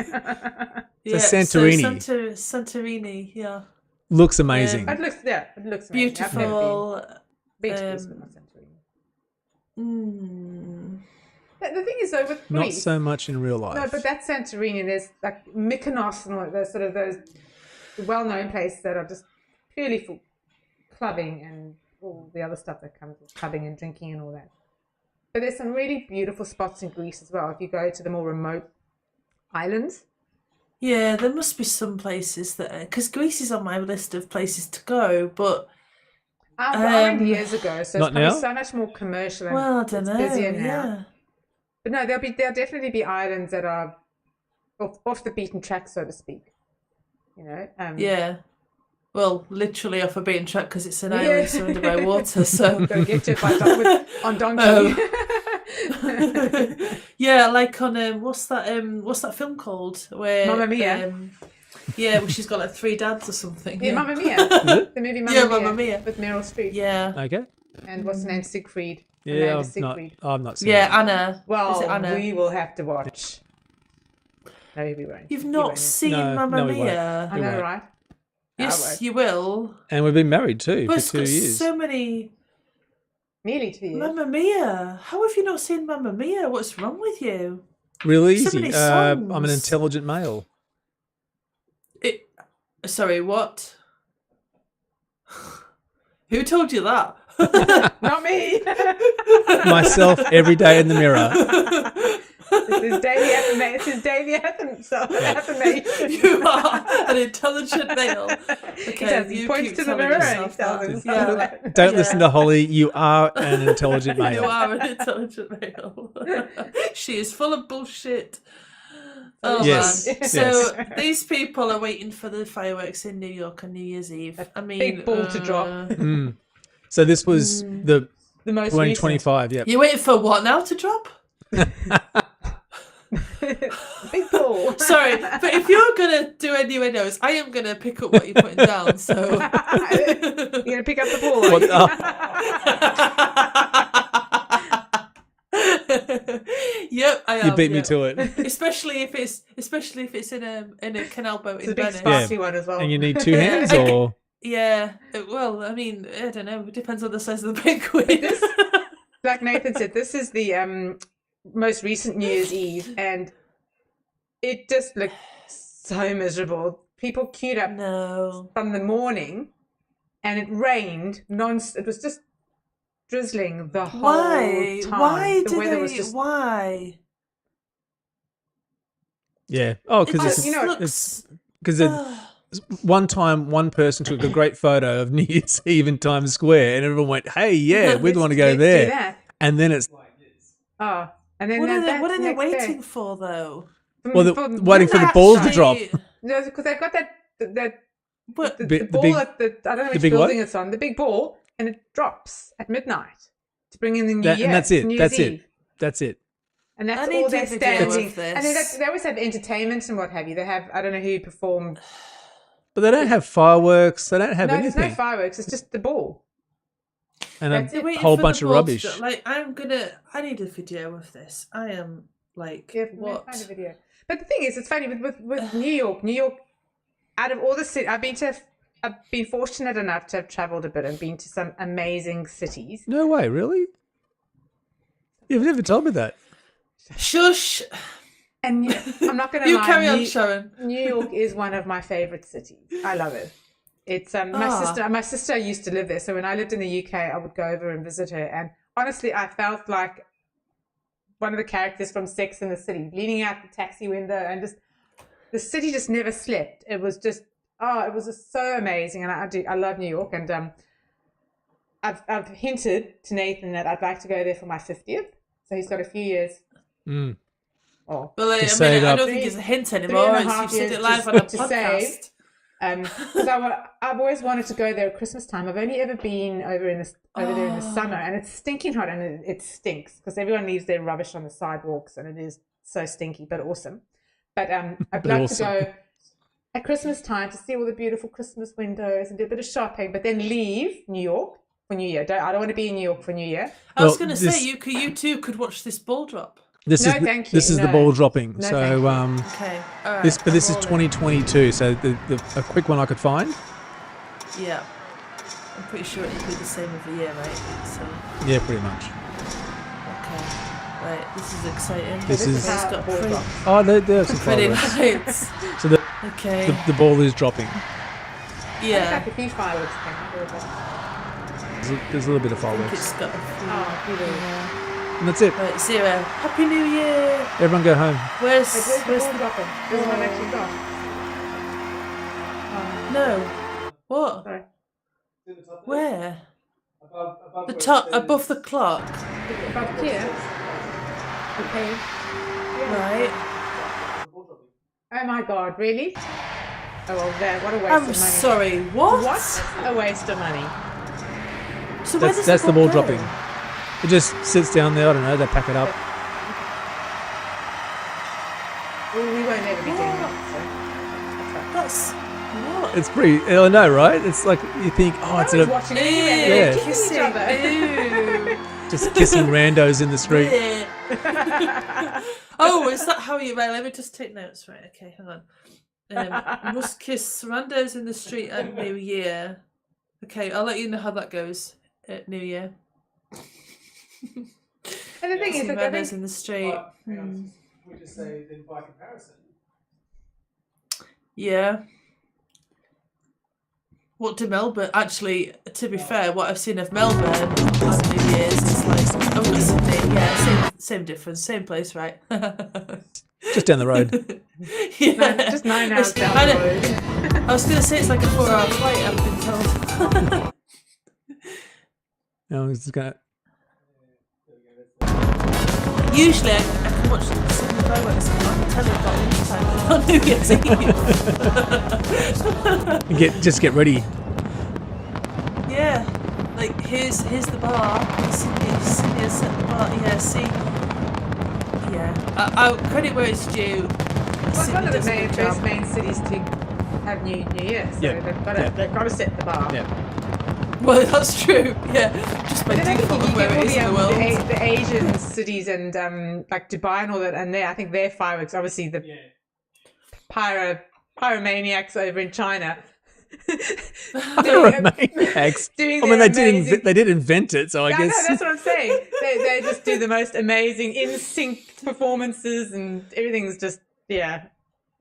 [SPEAKER 3] Yeah, Santorini.
[SPEAKER 1] Santorini, yeah.
[SPEAKER 3] Looks amazing.
[SPEAKER 2] It looks amazing.
[SPEAKER 1] Beautiful.
[SPEAKER 2] Beach is not Santorini. The thing is, though, with
[SPEAKER 3] not
[SPEAKER 2] Greece,
[SPEAKER 3] so much in real life.
[SPEAKER 2] No, but that's Santorini. There's like Mykonos and all those well-known places that are just purely for clubbing and all the other stuff that comes with clubbing and drinking and all that. But there's some really beautiful spots in Greece as well. If you go to the more remote islands.
[SPEAKER 1] Yeah, there must be some places that, because Greece is on my list of places to go, but
[SPEAKER 2] I went years ago, so it's probably so much more commercial and
[SPEAKER 1] I don't know.
[SPEAKER 2] Busier now.
[SPEAKER 1] Yeah.
[SPEAKER 2] But no, there'll definitely be islands that are off the beaten track, so to speak. You know.
[SPEAKER 1] Yeah. Well, literally off a beaten track because it's an island surrounded by water. So
[SPEAKER 2] go get to it on donkey.
[SPEAKER 1] Yeah, like on what's that film called? Where
[SPEAKER 2] Mamma Mia.
[SPEAKER 1] Where she's got like 3 dads or something.
[SPEAKER 2] Yeah, Mamma Mia. The movie Mamma Mia with Meryl Streep.
[SPEAKER 1] Yeah.
[SPEAKER 3] Okay.
[SPEAKER 2] And what's her name? Siegfried.
[SPEAKER 3] Yeah, I've not seen it.
[SPEAKER 1] Yeah, Anna.
[SPEAKER 2] Well,
[SPEAKER 1] is it Anna?
[SPEAKER 2] We will have to watch. No, we won't.
[SPEAKER 1] You've not seen Mamma Mia?
[SPEAKER 2] I know, right?
[SPEAKER 1] Yes, you will.
[SPEAKER 3] And we've been married too
[SPEAKER 1] But
[SPEAKER 3] for 2 years.
[SPEAKER 1] So many.
[SPEAKER 2] Nearly 2 years.
[SPEAKER 1] Mamma Mia. How have you not seen Mamma Mia? What's wrong with you?
[SPEAKER 3] Real easy.
[SPEAKER 1] So many
[SPEAKER 3] I'm an
[SPEAKER 1] songs.
[SPEAKER 3] intelligent male.
[SPEAKER 1] Sorry, what? Who told you that?
[SPEAKER 2] Not me.
[SPEAKER 3] Myself every day in the mirror.
[SPEAKER 2] This is daily affirmation. This is daily affirmation.
[SPEAKER 1] You are an intelligent male. Okay,
[SPEAKER 2] he points to the mirror and he tells himself that.
[SPEAKER 3] Don't listen to Holly. You are an intelligent male.
[SPEAKER 1] You are an intelligent male. She is full of bullshit. Oh
[SPEAKER 3] yes.
[SPEAKER 1] man! So these people are waiting for the fireworks in New York on New Year's Eve. I mean,
[SPEAKER 2] big ball to drop.
[SPEAKER 3] So this was the
[SPEAKER 2] most
[SPEAKER 3] 2025. Yeah.
[SPEAKER 1] You're waiting for what now to drop?
[SPEAKER 2] Big ball.
[SPEAKER 1] Sorry, but if you're gonna do innuendos, I am gonna pick up what you're putting down. So
[SPEAKER 2] you're gonna pick up the ball.
[SPEAKER 1] Yep, I am.
[SPEAKER 3] You beat me to it.
[SPEAKER 1] Especially if it's in a canal boat
[SPEAKER 2] it's
[SPEAKER 1] in
[SPEAKER 2] a big
[SPEAKER 1] Venice.
[SPEAKER 2] spicy one as well.
[SPEAKER 3] And you need 2 hands, or
[SPEAKER 1] yeah. Well, I mean, I don't know. It depends on the size of the penguin.
[SPEAKER 2] Like Nathan said, this is the most recent New Year's Eve, and it just looked so miserable. People queued up from the morning, and it rained It was just drizzling the whole time.
[SPEAKER 1] Why? Why?
[SPEAKER 3] Yeah. Oh, because one time one person took a great photo of New Year's Eve in Times Square, and everyone went, "Hey, yeah, we'd want to go there." And then it's
[SPEAKER 2] oh, and then
[SPEAKER 1] what are they waiting for though?
[SPEAKER 3] Well, waiting for the balls to drop.
[SPEAKER 2] No, because they've got the ball
[SPEAKER 3] big,
[SPEAKER 2] at the I don't know which building it's on, the big ball, and it drops at midnight to bring in the New Year.
[SPEAKER 3] And that's it. That's it.
[SPEAKER 2] And that's all they're standing. And they always have entertainment and what have you. They have, I don't know who performed.
[SPEAKER 3] But they don't have fireworks. They don't have anything.
[SPEAKER 2] There's no fireworks. It's just the ball.
[SPEAKER 3] And a whole bunch of rubbish.
[SPEAKER 1] I need a video of this. I am like, what?
[SPEAKER 2] Find a video. But the thing is, it's funny with New York, out of all the cities, I've been fortunate enough to have traveled a bit and been to some amazing cities.
[SPEAKER 3] No way, really? You've never told me that.
[SPEAKER 1] Shush.
[SPEAKER 2] And I'm not going to lie.
[SPEAKER 1] You carry on, Sharon.
[SPEAKER 2] New York is one of my favorite cities. I love it. It's my sister used to live there, so when I lived in the UK, I would go over and visit her. And honestly, I felt like one of the characters from Sex and the City, leaning out the taxi window, and just the city just never slept. It was just it was just so amazing, and I love New York. And I've hinted to Nathan that I'd like to go there for my 50th. So he's got a few years. Oh,
[SPEAKER 1] well, I don't think it's a hint anymore. You've said it live on a podcast.
[SPEAKER 2] Because I've always wanted to go there at Christmas time. I've only ever been over there in the summer, and it's stinking hot, and it stinks because everyone leaves their rubbish on the sidewalks, and it is so stinky, but awesome. But I'd love to go at Christmas time to see all the beautiful Christmas windows and do a bit of shopping, but then leave New York for New Year. I don't want to be in New York for New Year.
[SPEAKER 1] I was going to say you too could watch this ball drop.
[SPEAKER 3] This is the ball dropping.
[SPEAKER 2] No,
[SPEAKER 3] so
[SPEAKER 1] okay, all right.
[SPEAKER 3] This is 2022. So a quick one I could find.
[SPEAKER 1] Yeah, I'm pretty sure it'll be the same every year, right? So
[SPEAKER 3] yeah, pretty much.
[SPEAKER 1] Okay, right. This is exciting.
[SPEAKER 2] This is got pretty.
[SPEAKER 3] Oh, there's some
[SPEAKER 1] pretty
[SPEAKER 3] fireworks.
[SPEAKER 1] lights.
[SPEAKER 3] So the ball is dropping.
[SPEAKER 1] Yeah.
[SPEAKER 2] A few fireworks came out.
[SPEAKER 3] There's a little bit of fireworks.
[SPEAKER 1] It's got a few.
[SPEAKER 3] And that's it.
[SPEAKER 1] Right, 0. Happy New Year.
[SPEAKER 3] Everyone go home.
[SPEAKER 1] Where's
[SPEAKER 2] the ball dropping? There's one actually gone.
[SPEAKER 1] No. What?
[SPEAKER 2] Sorry.
[SPEAKER 1] Where? Above the top, above the clock.
[SPEAKER 2] Above here. Okay.
[SPEAKER 1] Right.
[SPEAKER 2] Oh my God! Really? Oh well, what a waste of money.
[SPEAKER 1] I'm sorry. What?
[SPEAKER 2] What a waste of money.
[SPEAKER 1] So
[SPEAKER 3] that's the ball dropping. It just sits down there. I don't know. They pack it up.
[SPEAKER 2] Well, we won't ever be doing that. So
[SPEAKER 1] that's what?
[SPEAKER 3] It's pretty. I know, right? It's like you think, it's
[SPEAKER 2] watching
[SPEAKER 3] yeah.
[SPEAKER 2] Kissing each other.
[SPEAKER 3] Just kissing randos in the street.
[SPEAKER 1] Oh, is that how you? Right, let me just take notes. Right, okay, hang on. Must kiss randos in the street at New Year. Okay, I'll let you know how that goes at New Year.
[SPEAKER 2] And the thing is,
[SPEAKER 1] randos in the street.
[SPEAKER 3] We just say then by comparison.
[SPEAKER 1] Yeah. What do Melbourne? Actually, to be fair, what I've seen of Melbourne last New Year's is like, oh, Sydney. Yeah, same difference, same place, right?
[SPEAKER 3] Just down the road.
[SPEAKER 1] Yeah,
[SPEAKER 2] just 9 hours down the road.
[SPEAKER 1] I was going to say it's like a 4-hour flight. I've been told.
[SPEAKER 3] No, it's gonna.
[SPEAKER 1] Usually, I can watch Sydney fireworks on television on New Year's Eve.
[SPEAKER 3] Just get ready.
[SPEAKER 1] Yeah, like here's the bar. Sydney has set the bar. Yeah, see. Yeah, I'll credit where it's due.
[SPEAKER 2] Well, one of the first main cities to have New Year, so they've got to set the bar.
[SPEAKER 3] Yeah.
[SPEAKER 1] Well, that's true. Yeah, just by default of where it is in the world.
[SPEAKER 2] The Asian cities and like Dubai and all that, and I think their fireworks, obviously the pyromaniacs over in China.
[SPEAKER 3] Pyromaniacs. They did invent it, so I guess.
[SPEAKER 2] No, that's what I'm saying. They just do the most amazing in sync performances, and everything's just amazing.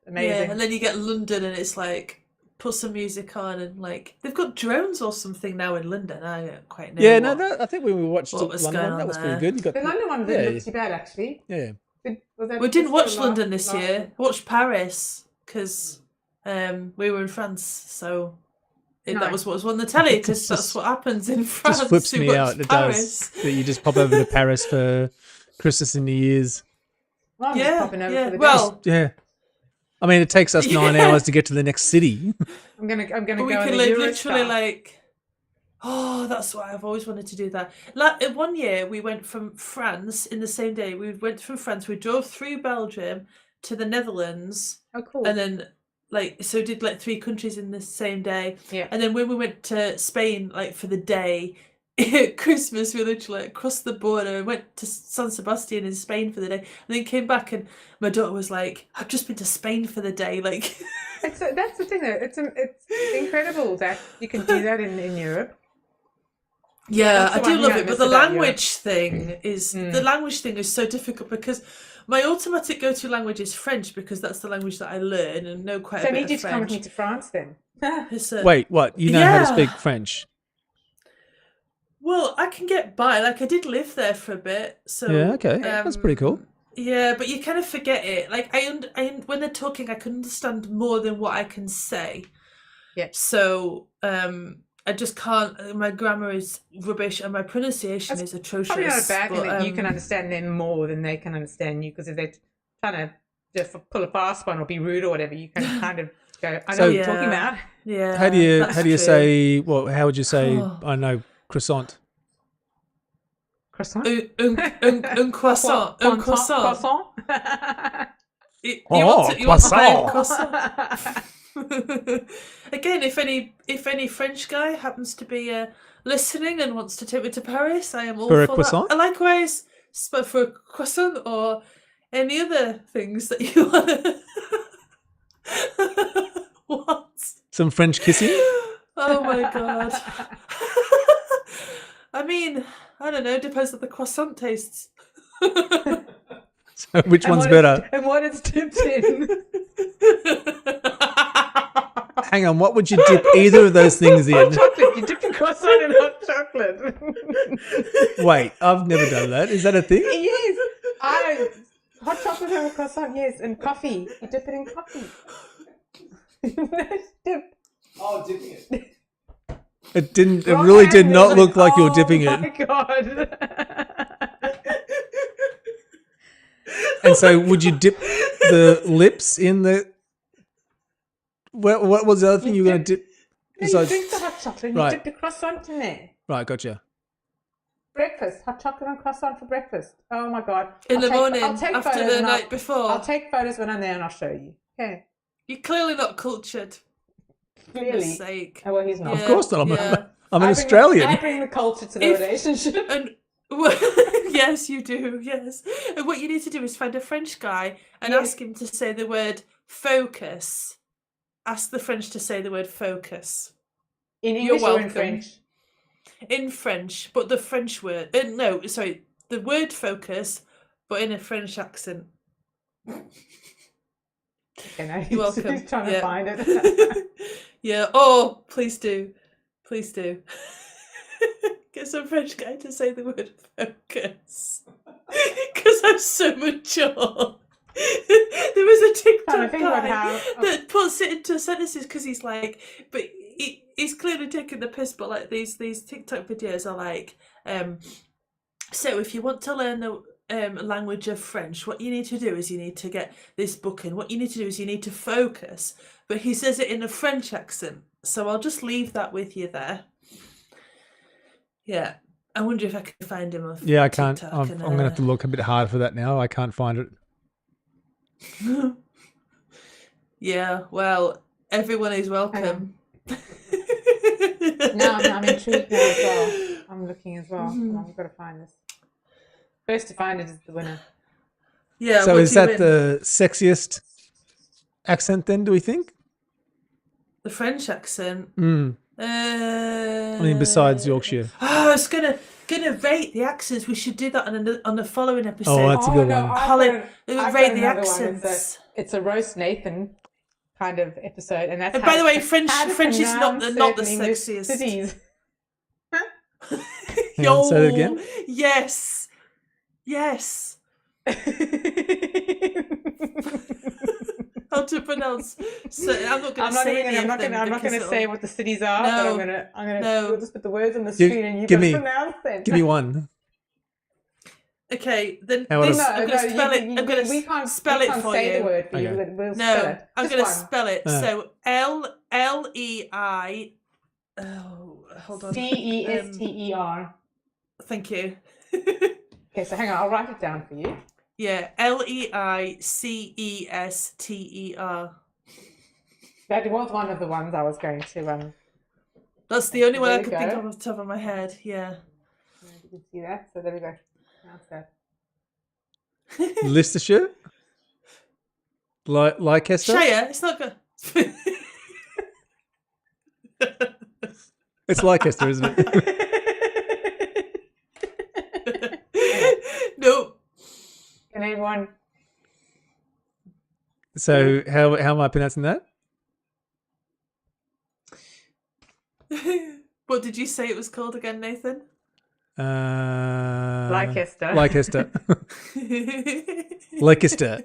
[SPEAKER 1] Yeah, and then you get London, and it's like, put some music on, and like they've got drones or something now in London. I don't quite know.
[SPEAKER 3] Yeah, I think when we watched
[SPEAKER 1] what was
[SPEAKER 3] London,
[SPEAKER 1] going on
[SPEAKER 3] that was
[SPEAKER 1] there.
[SPEAKER 3] pretty good.
[SPEAKER 2] The London one didn't look too bad, actually.
[SPEAKER 3] Yeah.
[SPEAKER 1] We didn't watch London this year. We watched Paris because we were in France, so that was what was on the telly, because that's what happens in France.
[SPEAKER 3] Just flips me out. It
[SPEAKER 1] Paris.
[SPEAKER 3] does. That you just pop over to Paris for Christmas and New Year's.
[SPEAKER 2] Well, I'm just popping over for the
[SPEAKER 1] day.
[SPEAKER 3] Yeah. I mean, it takes us 9 hours to get to the next city.
[SPEAKER 2] I'm gonna go
[SPEAKER 1] we
[SPEAKER 2] on
[SPEAKER 1] can
[SPEAKER 2] the
[SPEAKER 1] literally
[SPEAKER 2] Eurostar.
[SPEAKER 1] like. Oh, that's why I've always wanted to do that. Like 1 year, we went from France in the same day. We went from France. We drove through Belgium to the Netherlands.
[SPEAKER 2] Oh, cool.
[SPEAKER 1] And then did like 3 countries in the same day.
[SPEAKER 2] Yeah.
[SPEAKER 1] And then when we went to Spain, like for the day, Christmas, we literally crossed the border and went to San Sebastian in Spain for the day, and then came back, and my daughter was like, I've just been to Spain for the day. Like,
[SPEAKER 2] that's the thing though. It's incredible that you can do that in Europe.
[SPEAKER 1] Yeah, I do love it, but the language thing is so difficult, because my automatic go-to language is French, because that's the language that I learn and know quite a bit of French.
[SPEAKER 2] So I need you to come with me to France then.
[SPEAKER 3] Wait, what? You know how to speak French?
[SPEAKER 1] Well, I can get by. Like, I did live there for a bit, so
[SPEAKER 3] yeah, okay, that's pretty cool.
[SPEAKER 1] Yeah, but you kind of forget it. Like, I when they're talking, I can understand more than what I can say.
[SPEAKER 2] Yeah.
[SPEAKER 1] So, I just can't. My grammar is rubbish, and my pronunciation is atrocious.
[SPEAKER 2] Probably not a bad thing that you can understand them more than they can understand you, because if they're trying to just pull a fast one or be rude or whatever, you can kind of go, I know what you're talking about.
[SPEAKER 1] Yeah.
[SPEAKER 3] How do you say? Well, how would you say? I know croissant.
[SPEAKER 2] Croissant.
[SPEAKER 1] Un croissant. Un croissant.
[SPEAKER 2] Croissant.
[SPEAKER 1] You want to
[SPEAKER 3] croissant.
[SPEAKER 1] Croissant. Again, if any French guy happens to be listening and wants to take me to Paris, I am all for
[SPEAKER 3] croissant?
[SPEAKER 1] that. Likewise, for a croissant or any other things that you want to... What?
[SPEAKER 3] Some French kissing?
[SPEAKER 1] Oh my god. I mean, I don't know, depends what the croissant tastes.
[SPEAKER 3] So which one's better?
[SPEAKER 2] And what it's dipped in.
[SPEAKER 3] Hang on, what would you dip either of those things in?
[SPEAKER 2] Hot chocolate. You dip your croissant in hot chocolate.
[SPEAKER 3] Wait, I've never done that. Is that a thing?
[SPEAKER 2] Yes. Hot chocolate and croissant, yes. And coffee. You dip it in coffee. Dip.
[SPEAKER 5] Oh, dipping it.
[SPEAKER 3] It didn't. It really did not look like you were dipping
[SPEAKER 2] Oh my
[SPEAKER 3] it.
[SPEAKER 2] god.
[SPEAKER 3] And so, would you dip the lips in the? What was the other thing you were going to dip?
[SPEAKER 2] No, you drink the hot chocolate and you dip the croissant in there.
[SPEAKER 3] Right, gotcha.
[SPEAKER 2] Breakfast, hot chocolate and croissant for breakfast. Oh my god!
[SPEAKER 1] In the morning, after the night before.
[SPEAKER 2] I'll take photos when I'm there and I'll show you. Okay.
[SPEAKER 1] You're clearly not cultured.
[SPEAKER 2] Clearly.
[SPEAKER 1] For goodness sake.
[SPEAKER 2] Oh well, he's not.
[SPEAKER 3] Of course not.
[SPEAKER 1] Yeah.
[SPEAKER 3] I'm an Australian.
[SPEAKER 2] I bring the culture to the relationship.
[SPEAKER 1] And yes, you do. Yes. And what you need to do is find a French guy and ask him to say the word focus. Ask the French to say the word focus.
[SPEAKER 2] In English or in French?
[SPEAKER 1] In French, but the French word. No, sorry, the word focus, but in a French accent.
[SPEAKER 2] Okay, no,
[SPEAKER 1] You're welcome.
[SPEAKER 2] He's trying to find it.
[SPEAKER 1] Yeah. Oh, please do. Please do. Get some French guy to say the word focus. Because I'm so mature. There was a TikTok guy that puts it into sentences because he's like, but he's clearly taking the piss, but like these TikTok videos are like, so if you want to learn the language of French, what you need to do is you need to get this book in. What you need to do is you need to focus. But he says it in a French accent. So I'll just leave that with you there. Yeah. I wonder if I can find him on
[SPEAKER 3] I can't.
[SPEAKER 1] TikTok
[SPEAKER 3] I'm going to have to look a bit harder for that now. I can't find it.
[SPEAKER 1] Yeah, well, everyone is welcome.
[SPEAKER 2] No, I'm intrigued now as well. I'm looking as well. I've got to find this. First to find it is the winner.
[SPEAKER 1] Yeah.
[SPEAKER 3] So is that the sexiest accent then, do we think?
[SPEAKER 1] The French accent?
[SPEAKER 3] I mean, besides Yorkshire.
[SPEAKER 1] Oh, I was gonna rate the accents. We should do that on the following episode.
[SPEAKER 3] Oh, that's a good one.
[SPEAKER 1] Rate the accents.
[SPEAKER 2] It's a roast Nathan kind of episode, and that's.
[SPEAKER 1] And by the way, French is not the sexiest.
[SPEAKER 2] Cities.
[SPEAKER 1] Yo,
[SPEAKER 3] say it again.
[SPEAKER 1] Yes. How to pronounce? So I'm not going to say any of them.
[SPEAKER 2] I'm not going to say what the cities are.
[SPEAKER 1] No,
[SPEAKER 2] but I'm going to we'll just put the words on the screen and you
[SPEAKER 3] give
[SPEAKER 2] can
[SPEAKER 3] me,
[SPEAKER 2] pronounce them.
[SPEAKER 3] Give me one.
[SPEAKER 1] Okay, then
[SPEAKER 3] I'm
[SPEAKER 1] going to spell it. I'm going to spell it for you.
[SPEAKER 2] The word for you. We'll spell it.
[SPEAKER 1] I'm going to spell it. So L-E-I. Oh, hold on.
[SPEAKER 2] C-E-S-T-E-R.
[SPEAKER 1] Thank you.
[SPEAKER 2] Okay, so hang on. I'll write it down for you.
[SPEAKER 1] Yeah, L-E-I-C-E-S-T-E-R.
[SPEAKER 2] That was one of the ones I was going to.
[SPEAKER 1] That's the only one I could think of off the top of my head. Yeah.
[SPEAKER 2] You can see that. So there we go. That's that.
[SPEAKER 3] Leicestershire? Leicester?
[SPEAKER 1] Shire? It's not good.
[SPEAKER 3] It's Leicester, isn't it?
[SPEAKER 1] Nope.
[SPEAKER 2] Can anyone?
[SPEAKER 3] So how am I pronouncing that?
[SPEAKER 1] What did you say it was called again, Nathan?
[SPEAKER 2] Leicester.
[SPEAKER 3] Leicester. Leicester.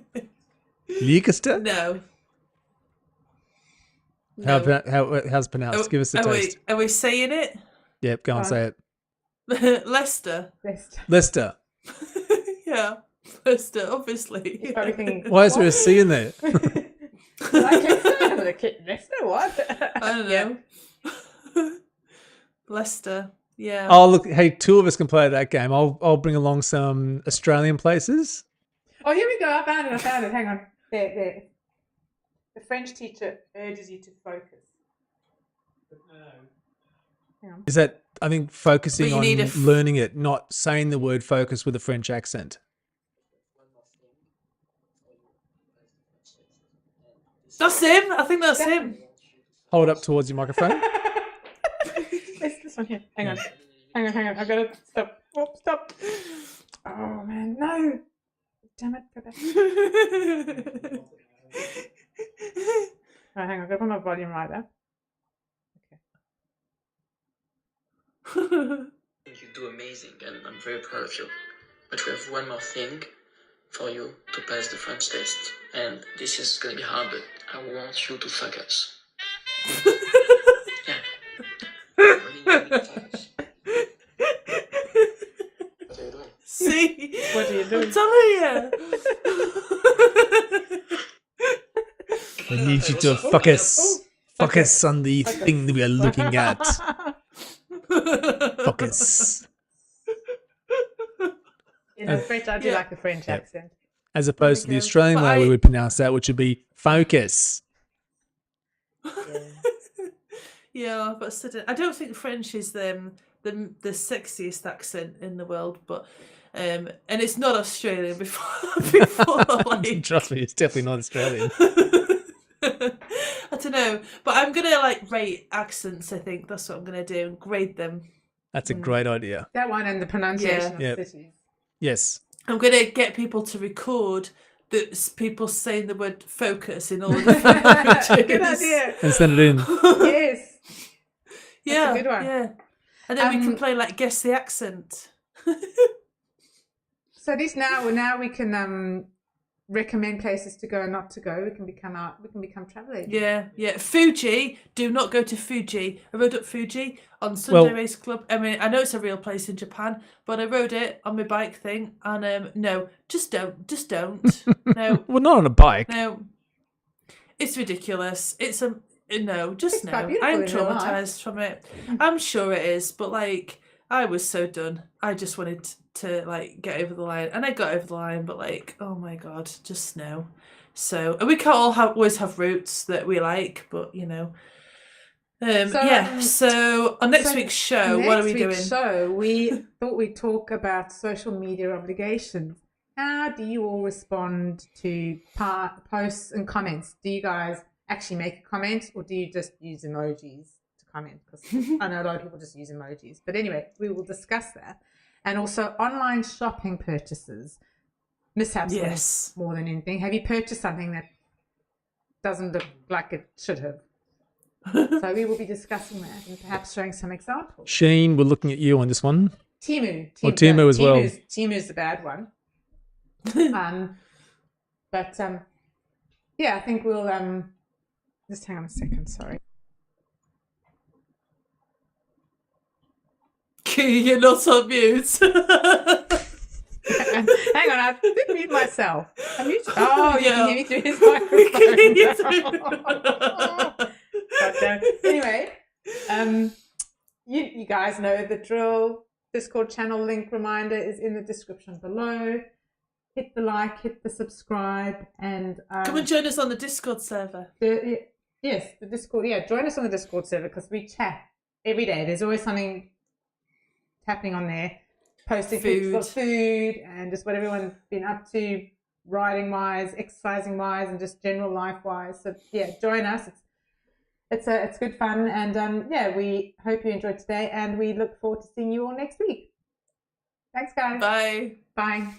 [SPEAKER 3] Leicester?
[SPEAKER 1] No.
[SPEAKER 3] How's it pronounced? Give us a taste.
[SPEAKER 1] Are we saying it?
[SPEAKER 3] Yep, go on, say it.
[SPEAKER 1] Leicester.
[SPEAKER 3] Leicester.
[SPEAKER 1] Yeah. Lester, obviously.
[SPEAKER 2] He's probably thinking,
[SPEAKER 3] Why is there a C in there?
[SPEAKER 2] Lester, what?
[SPEAKER 1] I don't know. Leicester, yeah.
[SPEAKER 3] Oh, look, hey, two of us can play that game. I'll bring along some Australian places.
[SPEAKER 2] Oh, here we go. I found it. Hang on. There. The French teacher urges you to focus. Hang on.
[SPEAKER 3] Is that, I think, focusing
[SPEAKER 1] But
[SPEAKER 3] on
[SPEAKER 1] you need
[SPEAKER 3] learning it, not saying the word focus with a French accent.
[SPEAKER 1] That's him. I think that's him.
[SPEAKER 3] Hold up towards your microphone.
[SPEAKER 2] It's this one here. Hang on. I gotta stop. Oh, stop. Oh man, no. Damn it. Go back. Right, hang on. I gotta put my volume right there.
[SPEAKER 6] You do amazing, and I'm very proud of you. But we have one more thing for you to pass the French test, and this is gonna be hard, but I want you to focus. Yeah. Really focus. What are you doing?
[SPEAKER 1] See?
[SPEAKER 2] What are you doing?
[SPEAKER 1] I'm telling you.
[SPEAKER 3] I need you to focus. Focus on the thing that we are looking at. Focus.
[SPEAKER 2] French, I do like the French accent.
[SPEAKER 3] As opposed to the Australian
[SPEAKER 1] But
[SPEAKER 3] way we would pronounce that, which would be focus.
[SPEAKER 1] Yeah, but I don't think French is the sexiest accent in the world, but and it's not Australian before like,
[SPEAKER 3] Trust me, it's definitely not Australian.
[SPEAKER 1] I don't know, but I'm gonna rate accents. I think that's what I'm gonna do and grade them.
[SPEAKER 3] That's a great idea.
[SPEAKER 2] That one and the pronunciation
[SPEAKER 3] Yeah.
[SPEAKER 2] of cities.
[SPEAKER 3] Yes.
[SPEAKER 1] I'm gonna get people to record people saying the word focus in all different languages.
[SPEAKER 2] Good idea.
[SPEAKER 3] And send it in.
[SPEAKER 2] Yes.
[SPEAKER 1] Yeah,
[SPEAKER 2] a good one.
[SPEAKER 1] Yeah, and then we can play guess the accent.
[SPEAKER 2] So now we can recommend places to go and not to go. We can become travel agents.
[SPEAKER 1] Yeah. Fuji. Do not go to Fuji. I rode up Fuji on Sunday Race Club. I mean, I know it's a real place in Japan, but I rode it on my bike thing, and no, just don't. No.
[SPEAKER 3] Well, not on a bike.
[SPEAKER 1] No. It's ridiculous. It's no.
[SPEAKER 2] It's
[SPEAKER 1] No.
[SPEAKER 2] quite beautiful
[SPEAKER 1] I'm
[SPEAKER 2] in real life.
[SPEAKER 1] traumatized from it. I'm sure it is, but I was so done. I just wanted to get over the line, and I got over the line, but oh my god, just no. So, and we can't all always have routes that we like, but So on next week's show, what are we doing?
[SPEAKER 2] Show, we thought we'd talk about social media obligations. How do you all respond to posts and comments? Do you guys actually make a comment, or do you just use emojis to comment? Because I know a lot of people just use emojis. But anyway, we will discuss that. And also online shopping purchases. Mishaps more than anything. Have you purchased something that doesn't look like it should have? So we will be discussing that and perhaps showing some examples.
[SPEAKER 3] Sheen, we're looking at you on this one.
[SPEAKER 2] Temu
[SPEAKER 3] as well.
[SPEAKER 2] Temu's the bad one. But I think we'll just hang on a second, sorry.
[SPEAKER 1] You're not on mute.
[SPEAKER 2] Hang on, I did mute myself. I muted. Oh, you can hear me through his microphone. But, anyway, you guys know the drill. Discord channel link reminder is in the description below. Hit the like, hit the subscribe, and
[SPEAKER 1] come and join us on the Discord server.
[SPEAKER 2] The Discord. Yeah, join us on the Discord server because we chat every day. There's always something happening on there, posting pictures of food and just what everyone's been up to, riding wise, exercising wise, and just general life wise. So yeah, join us. It's good fun, and we hope you enjoyed today, and we look forward to seeing you all next week. Thanks, guys.
[SPEAKER 1] Bye.
[SPEAKER 2] Bye.